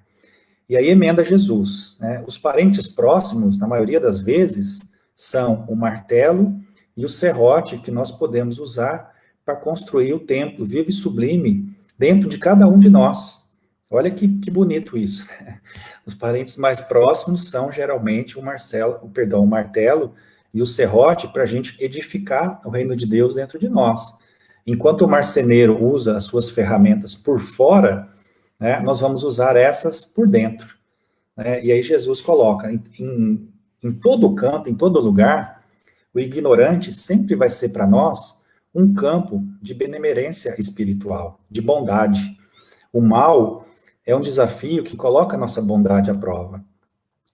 E aí emenda Jesus, né, os parentes próximos, na maioria das vezes, são o martelo e o serrote que nós podemos usar para construir o templo vivo e sublime dentro de cada um de nós. Olha que bonito isso, né? Os parentes mais próximos são geralmente o martelo e o serrote para a gente edificar o reino de Deus dentro de nós. Enquanto o marceneiro usa as suas ferramentas por fora, né, nós vamos usar essas por dentro, né? E aí Jesus coloca, em todo canto, em todo lugar, o ignorante sempre vai ser para nós um campo de benemerência espiritual, de bondade. O mal é um desafio que coloca a nossa bondade à prova.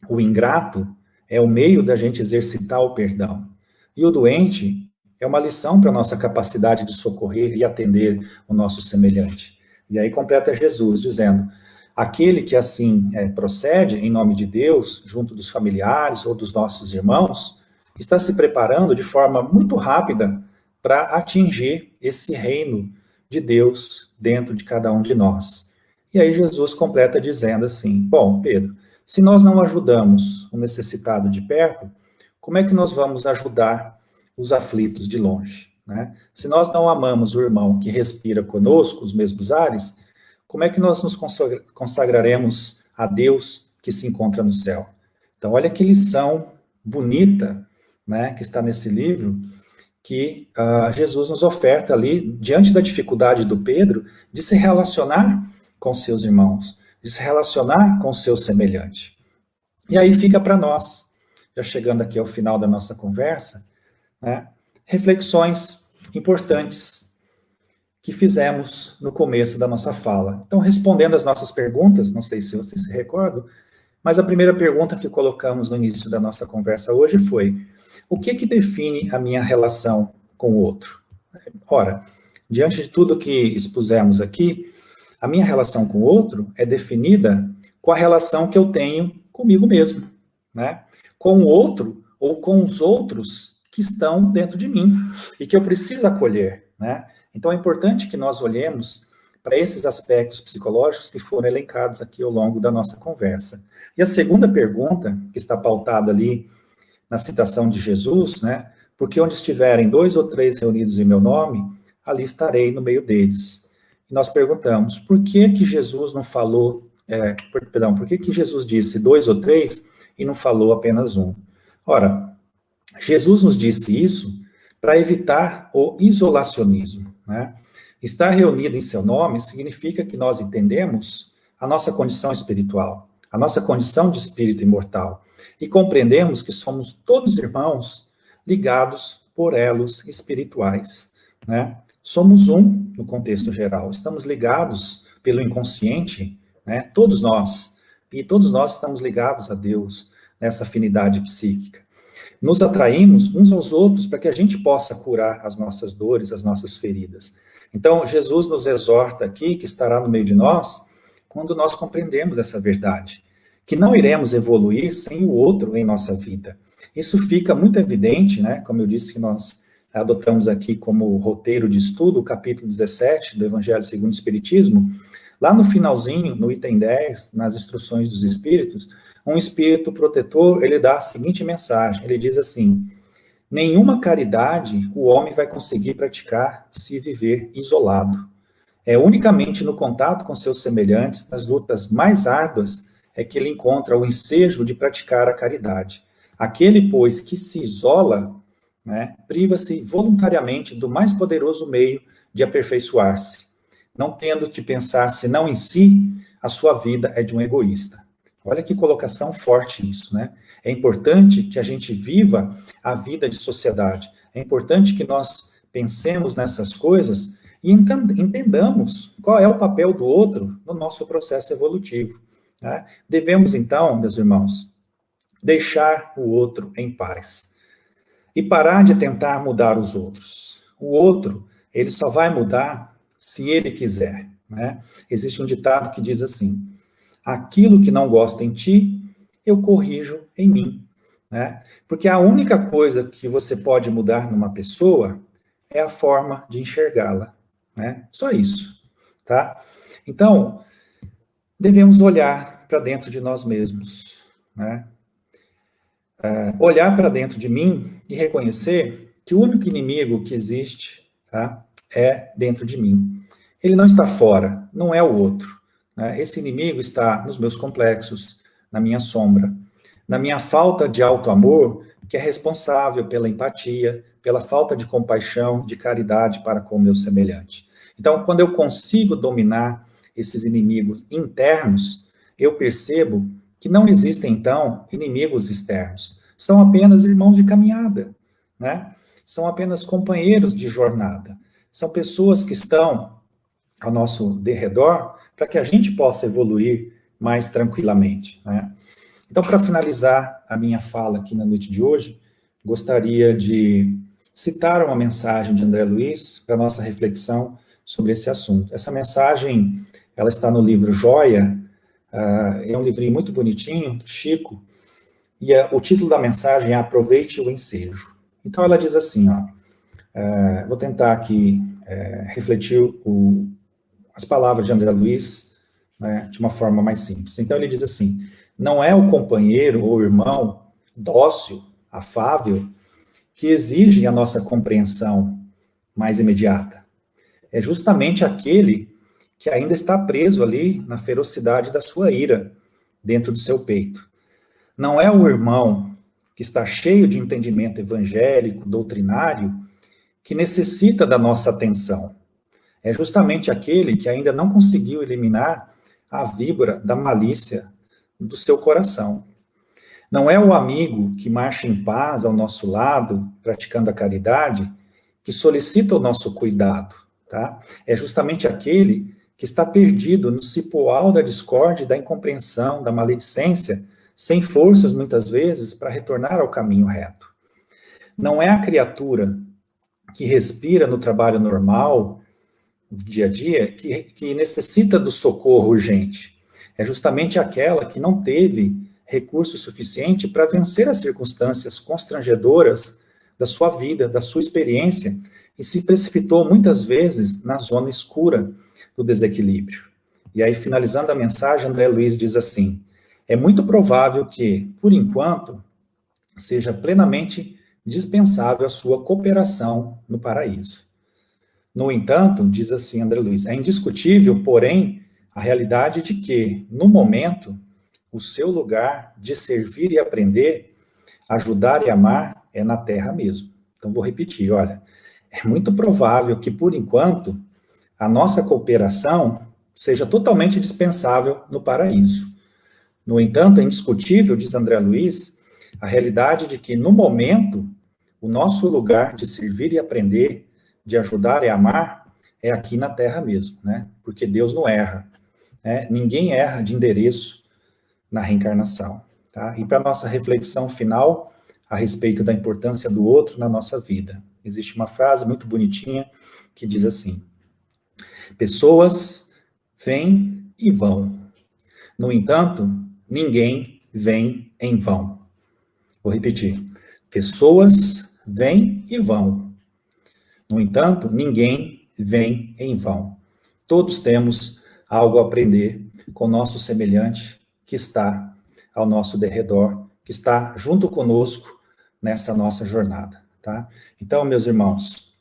O ingrato é o meio da gente exercitar o perdão. E o doente é uma lição para a nossa capacidade de socorrer e atender o nosso semelhante. E aí completa Jesus, dizendo: aquele que assim procede em nome de Deus, junto dos familiares ou dos nossos irmãos, está se preparando de forma muito rápida para atingir esse reino de Deus dentro de cada um de nós. E aí Jesus completa dizendo assim: bom, Pedro, se nós não ajudamos o necessitado de perto, como é que nós vamos ajudar os aflitos de longe, né? Se nós não amamos o irmão que respira conosco os mesmos ares, como é que nós nos consagraremos a Deus que se encontra no céu? Então, olha que lição bonita, né, que está nesse livro, que Jesus nos oferta ali, diante da dificuldade do Pedro, de se relacionar com seus irmãos, de se relacionar com o seu semelhante. E aí fica para nós, já chegando aqui ao final da nossa conversa, né, reflexões importantes que fizemos no começo da nossa fala. Então, respondendo as nossas perguntas, não sei se vocês se recordam, mas a primeira pergunta que colocamos no início da nossa conversa hoje foi: o que define a minha relação com o outro? Ora, diante de tudo que expusemos aqui, a minha relação com o outro é definida com a relação que eu tenho comigo mesmo, né? Com o outro ou com os outros que estão dentro de mim e que eu preciso acolher, né? Então é importante que nós olhemos para esses aspectos psicológicos que foram elencados aqui ao longo da nossa conversa. E a segunda pergunta, que está pautada ali na citação de Jesus, né? Porque onde estiverem 2 ou 3 reunidos em meu nome, ali estarei no meio deles. E nós perguntamos, por que Jesus não falou, por que Jesus disse 2 ou 3 e não falou apenas 1? Ora, Jesus nos disse isso para evitar o isolacionismo, né? Estar reunido em seu nome significa que nós entendemos a nossa condição espiritual, a nossa condição de espírito imortal, e compreendemos que somos todos irmãos ligados por elos espirituais, né? Somos um no contexto geral, estamos ligados pelo inconsciente, né? Todos nós, e todos nós estamos ligados a Deus nessa afinidade psíquica. Nos atraímos uns aos outros para que a gente possa curar as nossas dores, as nossas feridas. Então, Jesus nos exorta aqui, que estará no meio de nós, quando nós compreendemos essa verdade, que não iremos evoluir sem o outro em nossa vida. Isso fica muito evidente, né? Como eu disse, que nós adotamos aqui como roteiro de estudo o capítulo 17 do Evangelho segundo o Espiritismo. Lá no finalzinho, no item 10, nas instruções dos Espíritos, um espírito protetor, ele dá a seguinte mensagem, ele diz assim: nenhuma caridade o homem vai conseguir praticar se viver isolado. É unicamente no contato com seus semelhantes, nas lutas mais árduas, é que ele encontra o ensejo de praticar a caridade. Aquele, pois, que se isola, né, priva-se voluntariamente do mais poderoso meio de aperfeiçoar-se. Não tendo de pensar senão em si, a sua vida é de um egoísta. Olha que colocação forte isso, né? É importante que a gente viva a vida de sociedade. É importante que nós pensemos nessas coisas e entendamos qual é o papel do outro no nosso processo evolutivo. Né? Devemos, então, meus irmãos, deixar o outro em paz e parar de tentar mudar os outros. O outro, ele só vai mudar se ele quiser. Né? Existe um ditado que diz assim: aquilo que não gosto em ti, eu corrijo em mim. Né? Porque a única coisa que você pode mudar numa pessoa é a forma de enxergá-la. Né? Só isso. Tá? Então, devemos olhar para dentro de nós mesmos. Né? Olhar para dentro de mim e reconhecer que o único inimigo que existe, tá, é dentro de mim. Ele não está fora, não é o outro. Né? Esse inimigo está nos meus complexos, na minha sombra, na minha falta de auto-amor, que é responsável pela empatia, pela falta de compaixão, de caridade para com o meu semelhante. Então, quando eu consigo dominar esses inimigos internos, eu percebo que não existem, então, inimigos externos. São apenas irmãos de caminhada, né? São apenas companheiros de jornada. São pessoas que estão ao nosso derredor para que a gente possa evoluir mais tranquilamente, né? Então, para finalizar a minha fala aqui na noite de hoje, gostaria de citar uma mensagem de André Luiz para nossa reflexão sobre esse assunto. Essa mensagem, ela está no livro Joia, é um livrinho muito bonitinho, do Chico, e o título da mensagem é Aproveite o Ensejo. Então ela diz assim, ó, vou tentar aqui refletir as palavras de André Luiz, né, de uma forma mais simples. Então ele diz assim: não é o companheiro ou irmão dócil, afável, que exige a nossa compreensão mais imediata. É justamente aquele que ainda está preso ali na ferocidade da sua ira, dentro do seu peito. Não é o irmão que está cheio de entendimento evangélico, doutrinário, que necessita da nossa atenção. É justamente aquele que ainda não conseguiu eliminar a víbora da malícia do seu coração. Não é o amigo que marcha em paz ao nosso lado, praticando a caridade, que solicita o nosso cuidado, tá? É justamente aquele que está perdido no cipoal da discórdia, da incompreensão, da maledicência, sem forças, muitas vezes, para retornar ao caminho reto. Não é a criatura que respira no trabalho normal, dia a dia, que necessita do socorro urgente. É justamente aquela que não teve recurso suficiente para vencer as circunstâncias constrangedoras da sua vida, da sua experiência, e se precipitou muitas vezes na zona escura do desequilíbrio. E aí, finalizando a mensagem, André Luiz diz assim: é muito provável que, por enquanto, seja plenamente dispensável a sua cooperação no paraíso. No entanto, diz assim André Luiz, é indiscutível, porém, a realidade de que, no momento, o seu lugar de servir e aprender, ajudar e amar, é na terra mesmo. Então, vou repetir, olha, é muito provável que, por enquanto, a nossa cooperação seja totalmente dispensável no paraíso. No entanto, é indiscutível, diz André Luiz, a realidade de que, no momento, o nosso lugar de servir e aprender, de ajudar e amar, é aqui na Terra mesmo, né? Porque Deus não erra, né? Ninguém erra de endereço na reencarnação, tá? E para nossa reflexão final, a respeito da importância do outro na nossa vida. Existe uma frase muito bonitinha que diz assim: pessoas vêm e vão. No entanto, ninguém vem em vão. Vou repetir. Pessoas vêm e vão. No entanto, ninguém vem em vão. Todos temos algo a aprender com o nosso semelhante que está ao nosso derredor, que está junto conosco nessa nossa jornada, tá? Então, meus irmãos,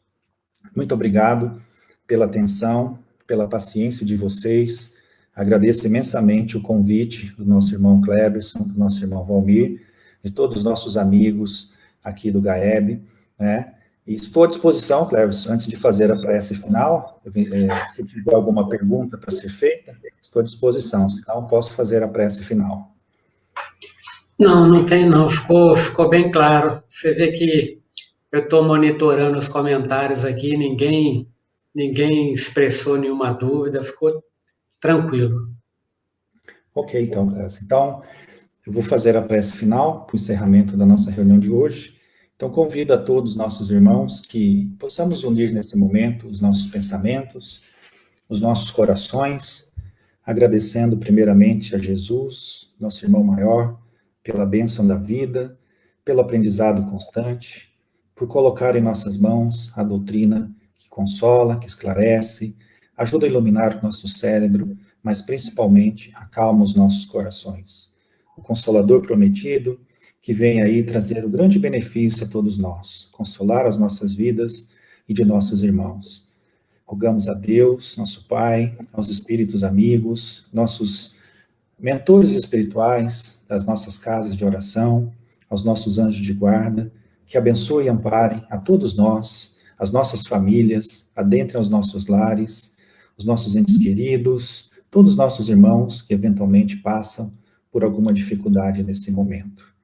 muito obrigado pela atenção, pela paciência de vocês. Agradeço imensamente o convite do nosso irmão Cleberson, do nosso irmão Valmir, de todos os nossos amigos aqui do GAEB, né? E estou à disposição, Cleberson, antes de fazer a prece final, se tiver alguma pergunta para ser feita, estou à disposição, senão posso fazer a prece final. Não, não tem não, ficou bem claro. Você vê que eu estou monitorando os comentários aqui, ninguém expressou nenhuma dúvida, ficou tranquilo. Ok, então, Cleberson. Então, eu vou fazer a prece final para o encerramento da nossa reunião de hoje. Então, convido a todos os nossos irmãos que possamos unir nesse momento os nossos pensamentos, os nossos corações, agradecendo primeiramente a Jesus, nosso irmão maior, pela bênção da vida, pelo aprendizado constante, por colocar em nossas mãos a doutrina que consola, que esclarece, ajuda a iluminar o nosso cérebro, mas principalmente acalma os nossos corações. O Consolador prometido, que vem aí trazer o grande benefício a todos nós, consolar as nossas vidas e de nossos irmãos. Rogamos a Deus, nosso Pai, aos espíritos amigos, nossos mentores espirituais das nossas casas de oração, aos nossos anjos de guarda, que abençoem e amparem a todos nós, as nossas famílias, adentrem aos nossos lares, os nossos entes queridos, todos os nossos irmãos que eventualmente passam por alguma dificuldade nesse momento.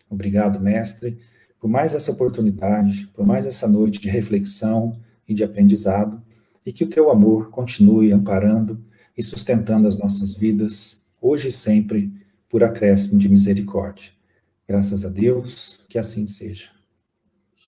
Obrigado, mestre, por mais essa oportunidade, por mais essa noite de reflexão e de aprendizado, e que o teu amor continue amparando e sustentando as nossas vidas, hoje e sempre, por acréscimo de misericórdia. Graças a Deus, que assim seja.